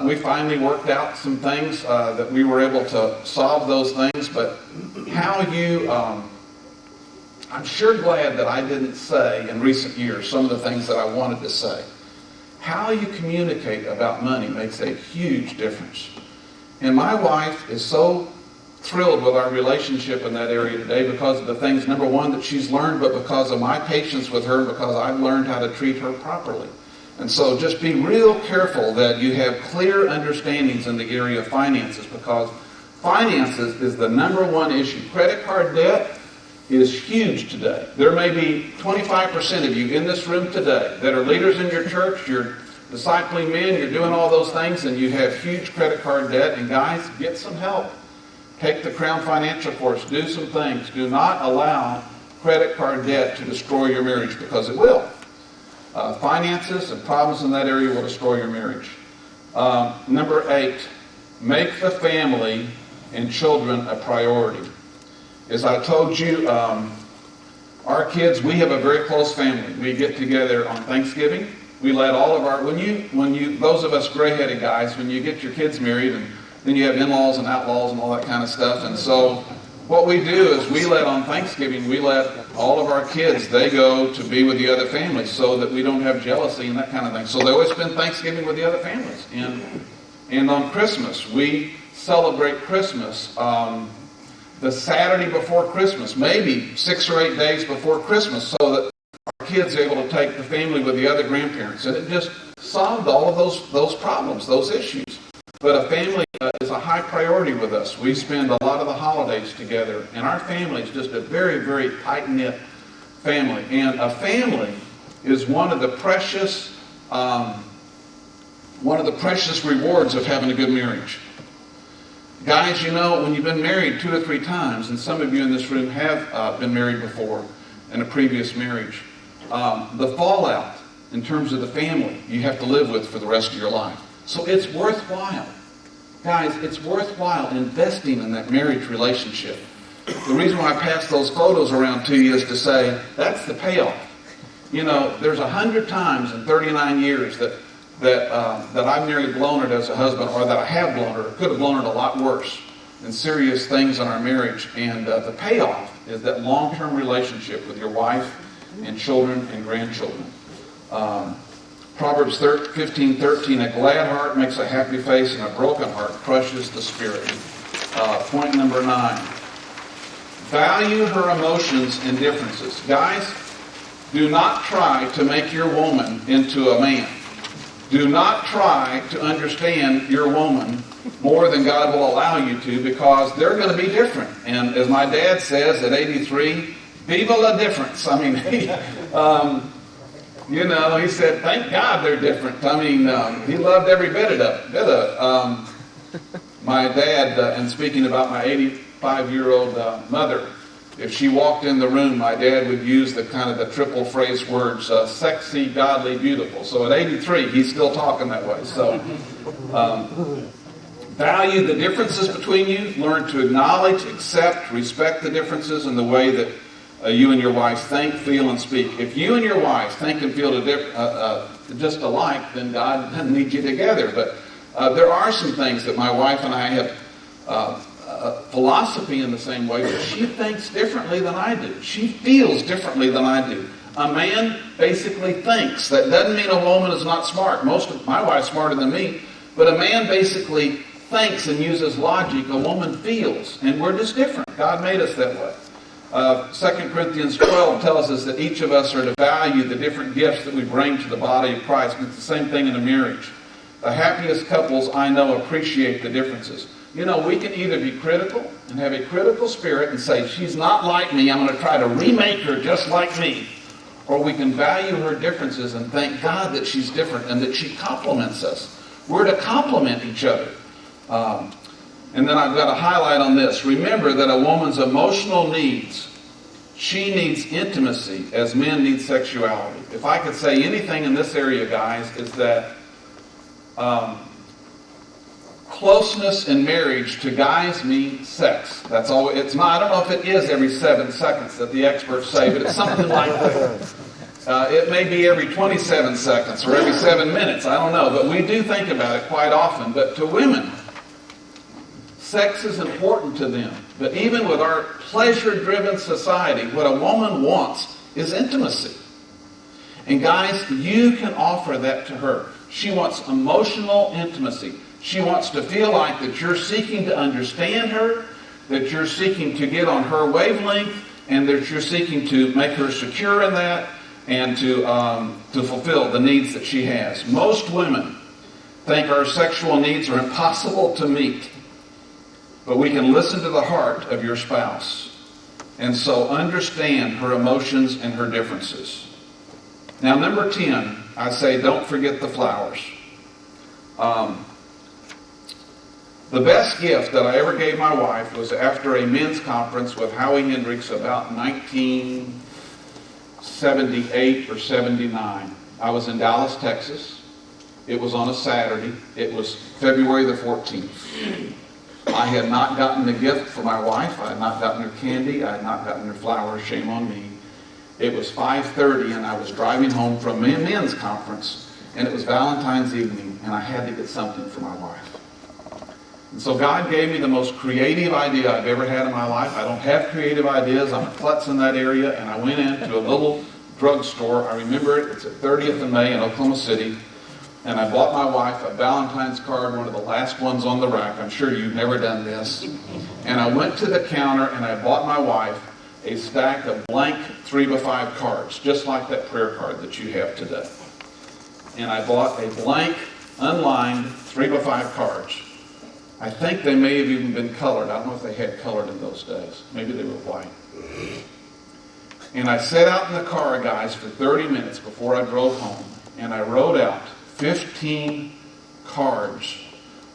A: we finally worked out some things that we were able to solve those things, but how you, I'm sure glad that I didn't say in recent years some of the things that I wanted to say. How you communicate about money makes a huge difference. And my wife is so thrilled with our relationship in that area today because of the things, number one, that she's learned, but because of my patience with her, because I've learned how to treat her properly. And so just be real careful that you have clear understandings in the area of finances, because finances is the number one issue. Credit card debt is huge today. There may be 25% of you in this room today that are leaders in your church, you're discipling men, you're doing all those things, and you have huge credit card debt. And guys, get some help. Take the Crown Financial course. Do some things. Do not allow credit card debt to destroy your marriage, because it will. Finances and problems in that area will destroy your marriage. Number 8, make the family and children a priority. As I told you, our kids, we have a very close family. We get together on Thanksgiving. We let all of our, those of us gray-headed guys, when you get your kids married, and then you have in-laws and outlaws and all that kind of stuff. And so what we do is we let on Thanksgiving, we let all of our kids, they go to be with the other families so that we don't have jealousy and that kind of thing. So they always spend Thanksgiving with the other families. And on Christmas, we celebrate Christmas the Saturday before Christmas, maybe 6 or 8 days before Christmas, so that our kids are able to take the family with the other grandparents. And it just solved all of those problems, those issues. But a family is a high priority with us. We spend a lot of the holidays together, and our family is just a very, very tight-knit family. And a family is one of the precious rewards of having a good marriage. Guys, when you've been married 2 or 3 times, and some of you in this room have been married before in a previous marriage, the fallout in terms of the family you have to live with for the rest of your life. So it's worthwhile. Guys, it's worthwhile investing in that marriage relationship. The reason why I pass those photos around to you is to say, that's the payoff. There's 100 times in 39 years that I've nearly blown it as a husband, or that I have blown it, or could have blown it a lot worse, in serious things in our marriage. And the payoff is that long-term relationship with your wife and children and grandchildren. Proverbs 15:13, a glad heart makes a happy face, and a broken heart crushes the spirit. Point number 9, value her emotions and differences. Guys, do not try to make your woman into a man. Do not try to understand your woman more than God will allow you to, because they're going to be different. And as my dad says at 83, viva la difference. I mean, he said, thank God they're different. I mean, he loved every bit of it. My dad, and speaking about my 85-year-old mother, if she walked in the room, my dad would use the triple phrase words, sexy, godly, beautiful. So at 83, he's still talking that way. So value the differences between you. Learn to acknowledge, accept, respect the differences in the way that you and your wife think, feel, and speak. If you and your wife think and feel just alike, then God doesn't need you together. But there are some things that my wife and I have philosophy in the same way, but she thinks differently than I do. She feels differently than I do. A man basically thinks. That doesn't mean a woman is not smart. My wife's smarter than me, but a man basically thinks and uses logic. A woman feels, and we're just different. God made us that way. 2 Corinthians 12 tells us that each of us are to value the different gifts that we bring to the body of Christ. And it's the same thing in a marriage. The happiest couples I know appreciate the differences. You know, we can either be critical and have a critical spirit and say, she's not like me, I'm going to try to remake her just like me. Or we can value her differences and thank God that she's different and that she complements us. We're to complement each other. And then I've got a highlight on this. Remember that a woman's emotional needs, she needs intimacy as men need sexuality. If I could say anything in this area, guys, is that closeness in marriage to guys means sex. That's all. It's not. I don't know if it is every 7 seconds that the experts say, but it's something like that. It may be every 27 seconds or every 7 minutes. I don't know, but we do think about it quite often. But to women, sex is important to them. But even with our pleasure-driven society, what a woman wants is intimacy. And guys, you can offer that to her. She wants emotional intimacy. She wants to feel like that you're seeking to understand her, that you're seeking to get on her wavelength, and that you're seeking to make her secure in that and to fulfill the needs that she has. Most women think our sexual needs are impossible to meet, but we can listen to the heart of your spouse and so understand her emotions and her differences. Now, number 10, I say don't forget the flowers. The best gift that I ever gave my wife was after a men's conference with Howie Hendricks about 1978 or 79. I was in Dallas, Texas. It was on a Saturday. It was February the 14th. I had not gotten a gift for my wife. I had not gotten her candy. I had not gotten her flowers. Shame on me. It was 5:30 and I was driving home from a men's conference, and it was Valentine's evening, and I had to get something for my wife. And so God gave me the most creative idea I've ever had in my life. I don't have creative ideas. I'm a klutz in that area. And I went into a little drugstore. I remember it. It's at 30th and May in Oklahoma City. And I bought my wife a Valentine's card, one of the last ones on the rack. I'm sure you've never done this. And I went to the counter and I bought my wife a stack of blank 3x5 cards, just like that prayer card that you have today. And I bought a blank, unlined 3x5 cards. I think they may have even been colored. I don't know if they had colored in those days. Maybe they were white. And I sat out in the car, guys, for 30 minutes before I drove home, and I wrote out 15 cards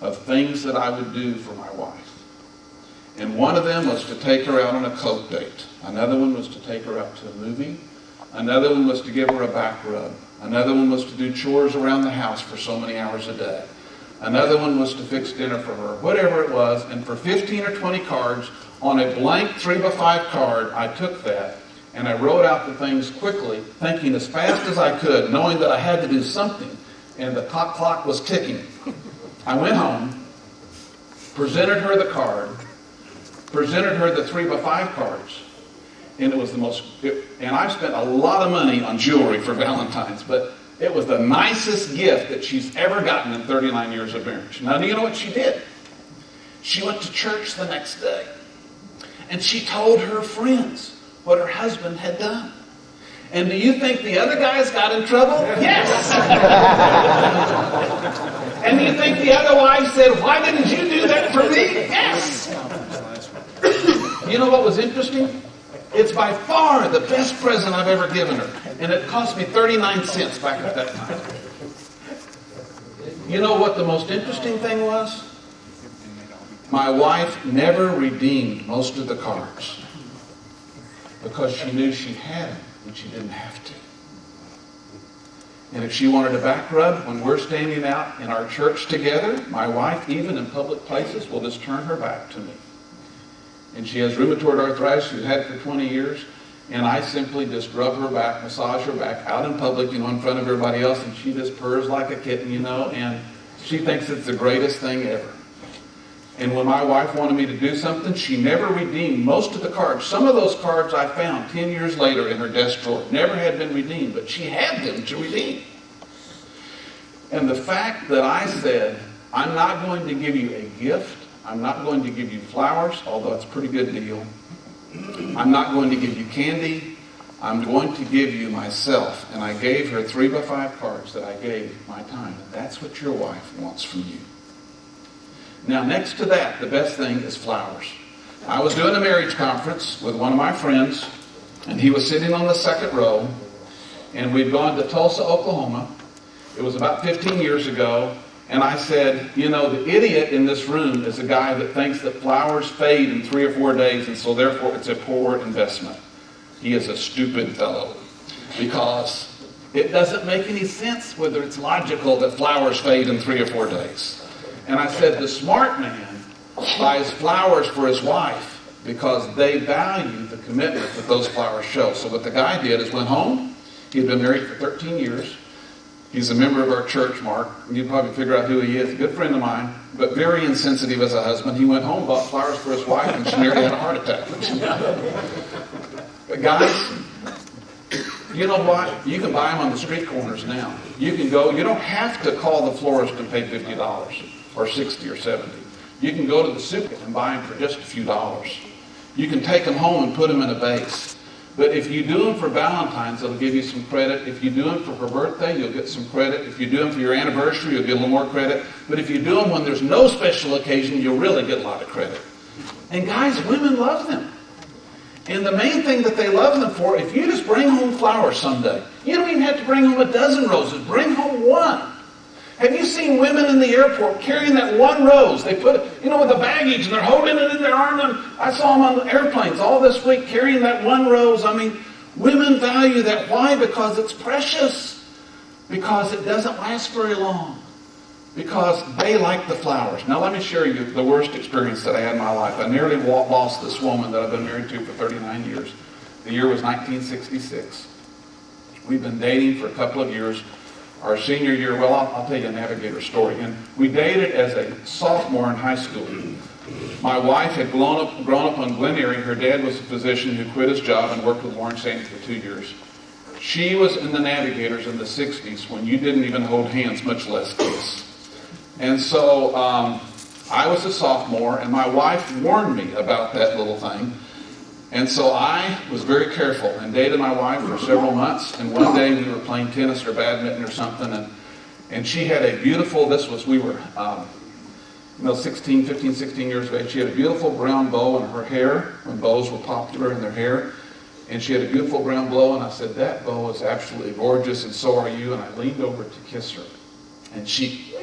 A: of things that I would do for my wife. And one of them was to take her out on a Coke date. Another one was to take her out to a movie. Another one was to give her a back rub. Another one was to do chores around the house for so many hours a day. Another one was to fix dinner for her, whatever it was. And for 15 or 20 cards, on a blank 3x5 card, I took that and I wrote out the things quickly, thinking as fast as I could, knowing that I had to do something. And the clock was ticking. I went home, presented her the card, presented her the 3x5 cards, and it was and I've spent a lot of money on jewelry for Valentine's, but it was the nicest gift that she's ever gotten in 39 years of marriage. Now, do you know what she did? She went to church the next day, and she told her friends what her husband had done. And do you think the other guys got in trouble? Yes! And do you think the other wife said, why didn't you do that for me? Yes! You know what was interesting? It's by far the best present I've ever given her. And it cost me 39 cents back at that time. You know what the most interesting thing was? My wife never redeemed most of the cards because she knew she had them and she didn't have to. And if she wanted a back rub when we're standing out in our church together, my wife, even in public places, will just turn her back to me. And she has rheumatoid arthritis. She's had it for 20 years. And I simply just rub her back, massage her back out in public, in front of everybody else. And she just purrs like a kitten, and she thinks it's the greatest thing ever. And when my wife wanted me to do something, she never redeemed most of the cards. Some of those cards I found 10 years later in her desk drawer. Never had been redeemed, but she had them to redeem. And the fact that I said, I'm not going to give you a gift. I'm not going to give you flowers, although it's a pretty good deal. I'm not going to give you candy. I'm going to give you myself. And I gave her 3x5 cards that I gave my time. And that's what your wife wants from you. Now, next to that, the best thing is flowers. I was doing a marriage conference with one of my friends, and he was sitting on the second row, and we'd gone to Tulsa, Oklahoma. It was about 15 years ago, and I said, you know, the idiot in this room is a guy that thinks that flowers fade in 3 or 4 days, and so therefore it's a poor investment. He is a stupid fellow, because it doesn't make any sense whether it's logical that flowers fade in 3 or 4 days. And I said, the smart man buys flowers for his wife because they value the commitment that those flowers show. So what the guy did is went home. He had been married for 13 years. He's a member of our church, Mark. You probably figure out who he is. A good friend of mine, but very insensitive as a husband. He went home, bought flowers for his wife, and she nearly had a heart attack. But guys, you know what? You can buy them on the street corners now. You can go. You don't have to call the florist and pay $50 or $60 or $70. You can go to the supermarket and buy them for just a few dollars. You can take them home and put them in a vase. But if you do them for Valentine's, it'll give you some credit. If you do them for her birthday, you'll get some credit. If you do them for your anniversary, you'll get a little more credit. But if you do them when there's no special occasion, you'll really get a lot of credit. And guys, women love them. And the main thing that they love them for, if you just bring home flowers someday, you don't even have to bring home a dozen roses. Bring home one. Have you seen women in the airport carrying that one rose? They put it, with the baggage, and they're holding it in their arm. I saw them on the airplanes all this week carrying that one rose. I mean, women value that. Why? Because it's precious. Because it doesn't last very long. Because they like the flowers. Now let me share you the worst experience that I had in my life. I nearly lost this woman that I've been married to for 39 years. The year was 1966. We've been dating for a couple of years. Our senior year, well, I'll tell you a Navigator story. And we dated as a sophomore in high school. My wife had grown up on Glen Erie. Her dad was a physician who quit his job and worked with Warren Saints for 2 years. She was in the Navigators in the 60s when you didn't even hold hands, much less kiss. And so I was a sophomore, and my wife warned me about that little thing. And so I was very careful and dated my wife for several months. And one day we were playing tennis or badminton or something, and she had a beautiful, we were 15, 16 years of age. She had a beautiful brown bow in her hair, when bows were popular in their hair. And she had a beautiful brown bow, and I said, that bow is absolutely gorgeous, and so are you. And I leaned over to kiss her. And she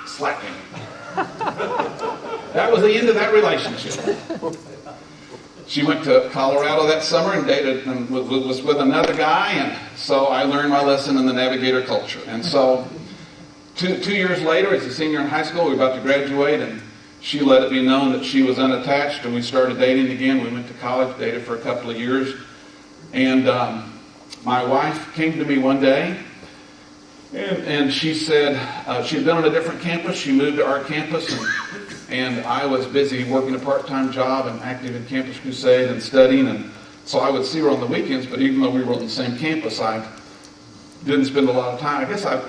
A: slapped me. That was the end of that relationship. She went to Colorado that summer and dated and was with another guy, and so I learned my lesson in the Navigator culture. And so 2 years later, as a senior in high school, we were about to graduate, and she let it be known that she was unattached, and we started dating again. We went to college, dated for a couple of years, and my wife came to me one day, and she said she had been on a different campus. She moved to our campus, and I was busy working a part-time job and active in Campus Crusade and studying, and so I would see her on the weekends, but even though we were on the same campus, I didn't spend a lot of time. I guess I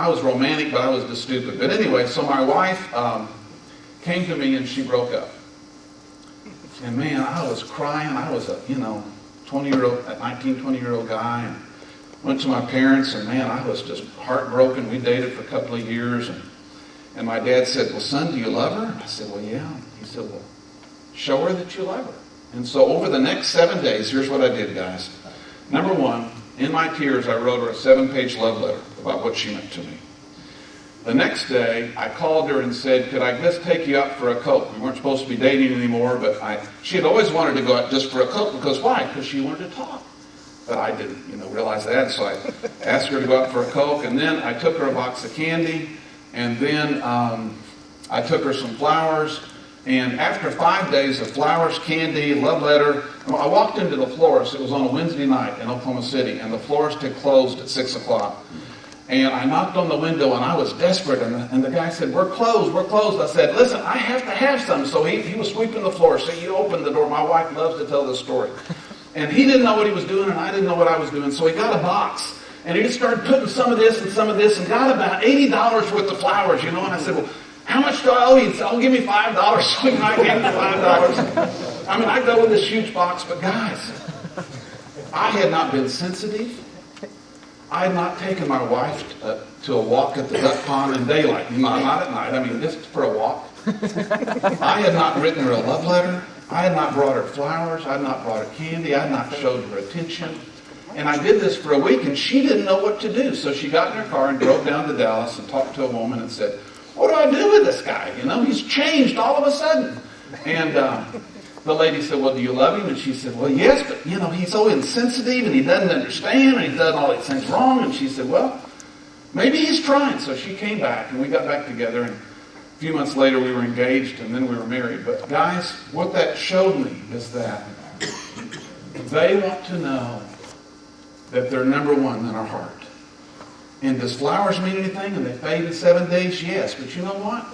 A: was romantic, but I was just stupid. But anyway, so my wife came to me and she broke up. And man, I was crying. I was a 20-year-old guy, and went to my parents, and man, I was just heartbroken. We dated for a couple of years, and my dad said, well, son, do you love her? I said, well, yeah. He said, well, show her that you love her. And so over the next 7 days, here's what I did, guys. Number one, in my tears, I wrote her a 7-page love letter about what she meant to me. The next day, I called her and said, could I just take you out for a Coke? We weren't supposed to be dating anymore, but she had always wanted to go out just for a Coke. Because why? Because she wanted to talk. But I didn't, realize that. So I asked her to go out for a Coke, and then I took her a box of candy. And then I took her some flowers, and after 5 days of flowers, candy, love letter, I walked into the florist. It was on a Wednesday night in Oklahoma City, and the florist had closed at 6 o'clock. And I knocked on the window, and I was desperate. And the guy said, we're closed, we're closed. I said, listen, I have to have some. So he was sweeping the floor. So he opened the door. My wife loves to tell this story. And he didn't know what he was doing, and I didn't know what I was doing. So he got a box. And he just started putting some of this and got about $80 worth of flowers, And I said, well, how much do I owe you? He said, oh, give me $5. So I gave him $5. I mean, I go with this huge box, but guys, I had not been sensitive. I had not taken my wife to a walk at the duck pond in daylight, not at night. I mean, just for a walk. I had not written her a love letter. I had not brought her flowers. I had not brought her candy. I had not showed her attention. And I did this for a week, and she didn't know what to do. So she got in her car and drove down to Dallas and talked to a woman and said, what do I do with this guy? He's changed all of a sudden. And the lady said, well, do you love him? And she said, well, yes, but, he's so insensitive, and he doesn't understand, and he's done all these things wrong. And she said, well, maybe he's trying. So she came back, and we got back together, and a few months later we were engaged, and then we were married. But guys, what that showed me is that they want to know that they're number one in our heart. And does flowers mean anything? And they fade in 7 days? Yes. But you know what?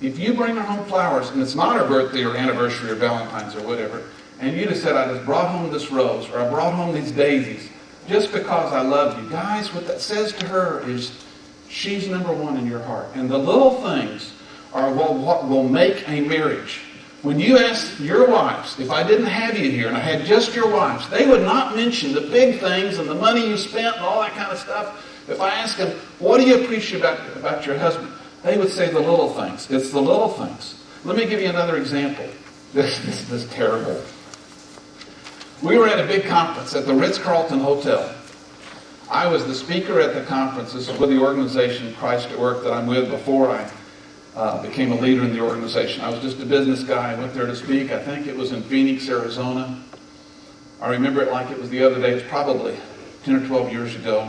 A: If you bring her home flowers, and it's not her birthday or anniversary or Valentine's or whatever, and you just said, I just brought home this rose, or I brought home these daisies, just because I love you. Guys, what that says to her is she's number one in your heart. And the little things are what will make a marriage. When you ask your wives, if I didn't have you here and I had just your wives, they would not mention the big things and the money you spent and all that kind of stuff. If I ask them, what do you appreciate about your husband? They would say the little things. It's the little things. Let me give you another example. This is terrible. We were at a big conference at the Ritz-Carlton Hotel. I was the speaker at the conference. This is with the organization Christ at Work that I'm with before I became a leader in the organization. I was just a business guy. I went there to speak. I think it was in Phoenix, Arizona. I remember it like it was the other day. It's probably 10 or 12 years ago.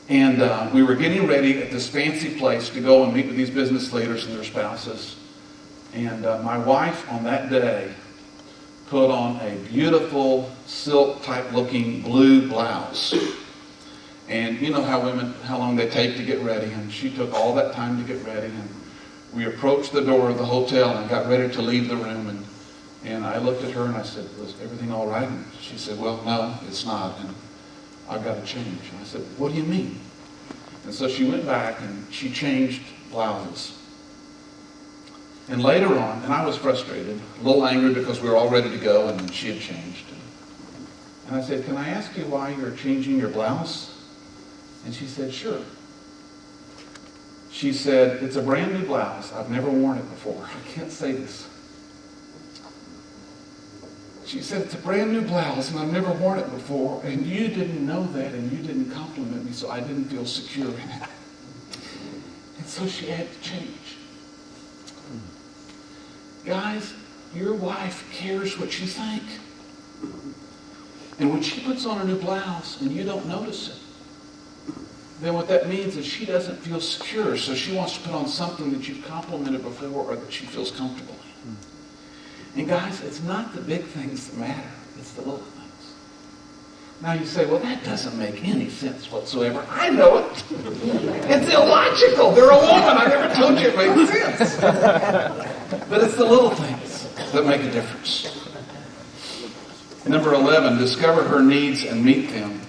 A: And we were getting ready at this fancy place to go and meet with these business leaders and their spouses. And my wife on that day put on a beautiful silk type looking blue blouse. And you know how long they take to get ready. And she took all that time to get ready. And we approached the door of the hotel and got ready to leave the room. And I looked at her and I said, was everything all right? And she said, well, no, it's not. And I've got to change. And I said, what do you mean? And so she went back and she changed blouses. And later on, and I was frustrated, a little angry because we were all ready to go and she had changed. And I said, can I ask you why you're changing your blouse? And she said, sure. She said, it's a brand new blouse. I've never worn it before. I can't say this. She said, it's a brand new blouse and I've never worn it before, and you didn't know that and you didn't compliment me, so I didn't feel secure in it. And so she had to change. Guys, your wife cares what you think. And when she puts on a new blouse and you don't notice it, then what that means is she doesn't feel secure, so she wants to put on something that you've complimented before or that she feels comfortable in. And guys, it's not the big things that matter. It's the little things. Now you say, well, that doesn't make any sense whatsoever. I know it. It's illogical. They're a woman. I never told you it made sense. But it's the little things that make a difference. Number 11, discover her needs and meet them.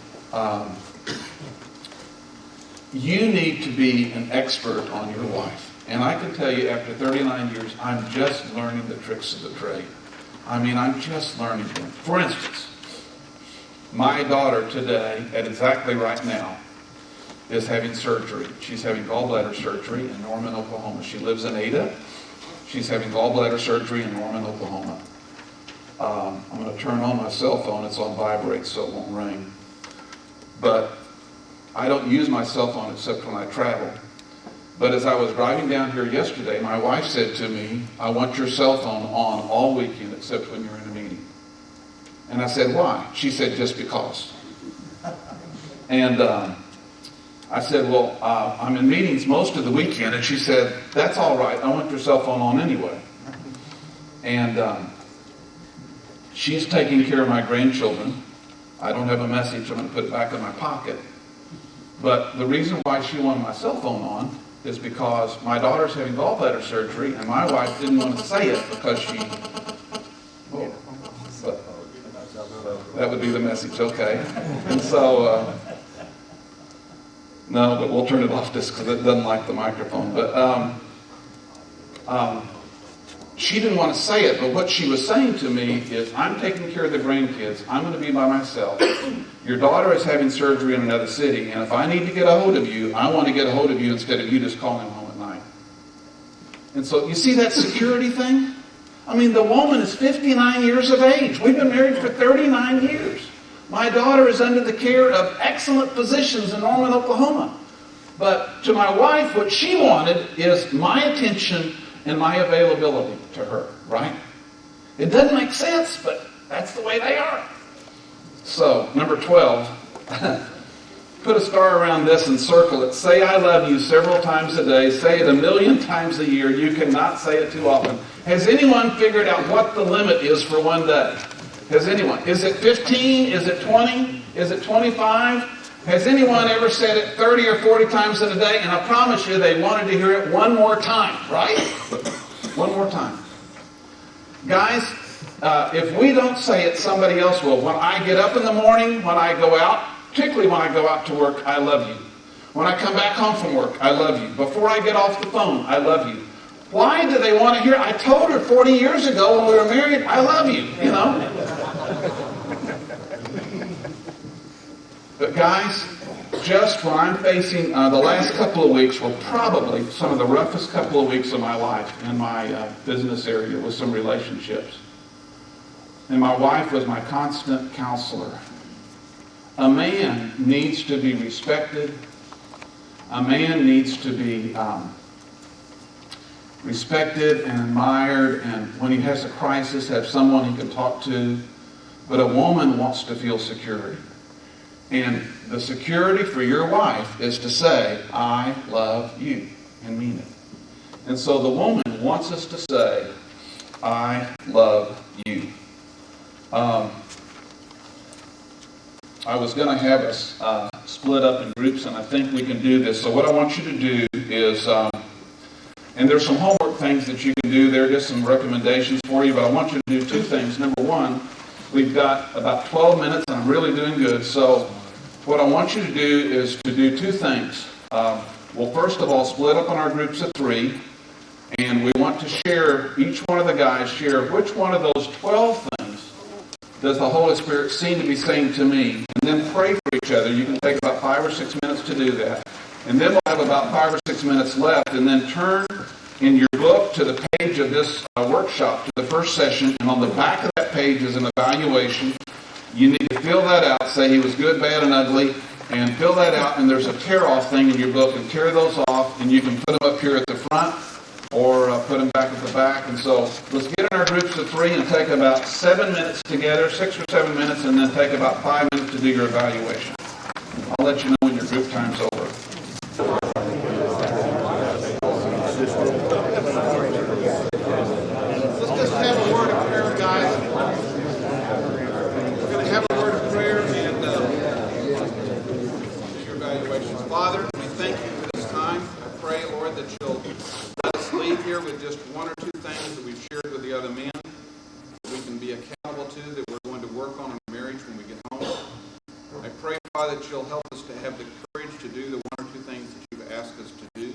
A: You need to be an expert on your wife. And I can tell you, after 39 years, I'm just learning the tricks of the trade. I mean, I'm just learning them. For instance, my daughter today, at exactly right now, is having surgery. She's having gallbladder surgery in Norman, Oklahoma. She lives in Ada. She's having gallbladder surgery in Norman, Oklahoma. I'm going to turn on my cell phone. It's on vibrate, so it won't ring. But I don't use my cell phone except when I travel. But as I was driving down here yesterday, my wife said to me, I want your cell phone on all weekend except when you're in a meeting. And I said, why? She said, just because. And I said, well, I'm in meetings most of the weekend. And she said, that's all right. I want your cell phone on anyway. And she's taking care of my grandchildren. I don't have a message. I'm going to put it back in my pocket. But the reason why she wanted my cell phone on is because my daughter's having gallbladder surgery, and my wife didn't want to say it because she... Oh, but that would be the message, okay. And so... no, but we'll turn it off just because it doesn't like the microphone. But she didn't want to say it, but what she was saying to me is, I'm taking care of the grandkids. I'm going to be by myself. Your daughter is having surgery in another city, and if I need to get a hold of you, I want to get a hold of you instead of you just calling home at night. And so you see that security thing? I mean, the woman is 59 years of age. We've been married for 39 years. My daughter is under the care of excellent physicians in Norman, Oklahoma. But to my wife, what she wanted is my attention and my availability to her, right? It doesn't make sense, but that's the way they are. So, number 12, put a star around this and circle it. Say I love you several times a day. Say it 1,000,000 times a year. You cannot say it too often. Has anyone figured out what the limit is for one day? Has anyone? Is it 15? Is it 20? Is it 25? Has anyone ever said it 30 or 40 times in a day? And I promise you they wanted to hear it one more time, right? One more time. Guys, if we don't say it, somebody else will. When I get up in the morning, when I go out, particularly when I go out to work, I love you. When I come back home from work, I love you. Before I get off the phone, I love you. Why do they want to hear? I told her 40 years ago when we were married, I love you, you know. But guys, just when I'm facing the last couple of weeks were probably some of the roughest couple of weeks of my life in my business area with some relationships. And my wife was my constant counselor. A man needs to be respected. A man needs to be respected and admired, and when he has a crisis, have someone he can talk to. But a woman wants to feel security. And the security for your wife is to say, I love you, and mean it. And so the woman wants us to say, I love you. I was going to have us split up in groups, and I think we can do this. So what I want you to do is, and there's some homework things that you can do. There are just some recommendations for you, but I want you to do two things. Number one, we've got about 12 minutes, and I'm really doing good. So what I want you to do is to do two things. Well, first of all, split up in our groups of 3, and we want to share, each one of the guys share which one of those 12 things does the Holy Spirit seem to be saying to me, and then pray for each other. You can take about 5 or 6 minutes to do that. And then we'll have about 5 or 6 minutes left, and then turn in your book to the page of this workshop, to the first session, and on the back of that page is an evaluation. You need to fill that out, say he was good, bad, and ugly, and fill that out, and there's a tear-off thing in your book, and tear those off, and you can put them up here at the front, or put them back at the back. And so let's get in our groups of 3 and take about 7 minutes together, 6 or 7 minutes, and then take about 5 minutes to do your evaluation. I'll let you know when your group time's over. Let's just have a word of prayer, guys. We're going to have a word of prayer and do your evaluations. Father, we thank you for this time. I pray, Lord, that you'll let us leave here with just 1 or 2 things that we've shared with the other men that we can be accountable to, that we're going to work on in marriage when we get home. I pray, Father, that you'll help us to have the courage to do the 1 or 2 things that you've asked us to do.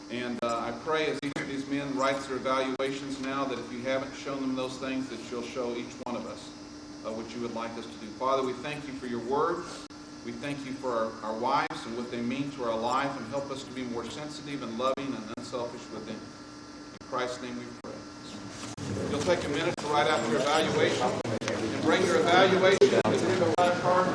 A: And I pray as each of these men writes their evaluations now, that if you haven't shown them those things, that you'll show each one of us what you would like us to do. Father, we thank you for your word. We thank you for our wives and what they mean to our life, and help us to be more sensitive and loving and unselfish with them. In Christ's name we pray. You'll take a minute to write out your evaluation, and bring your evaluation to the card.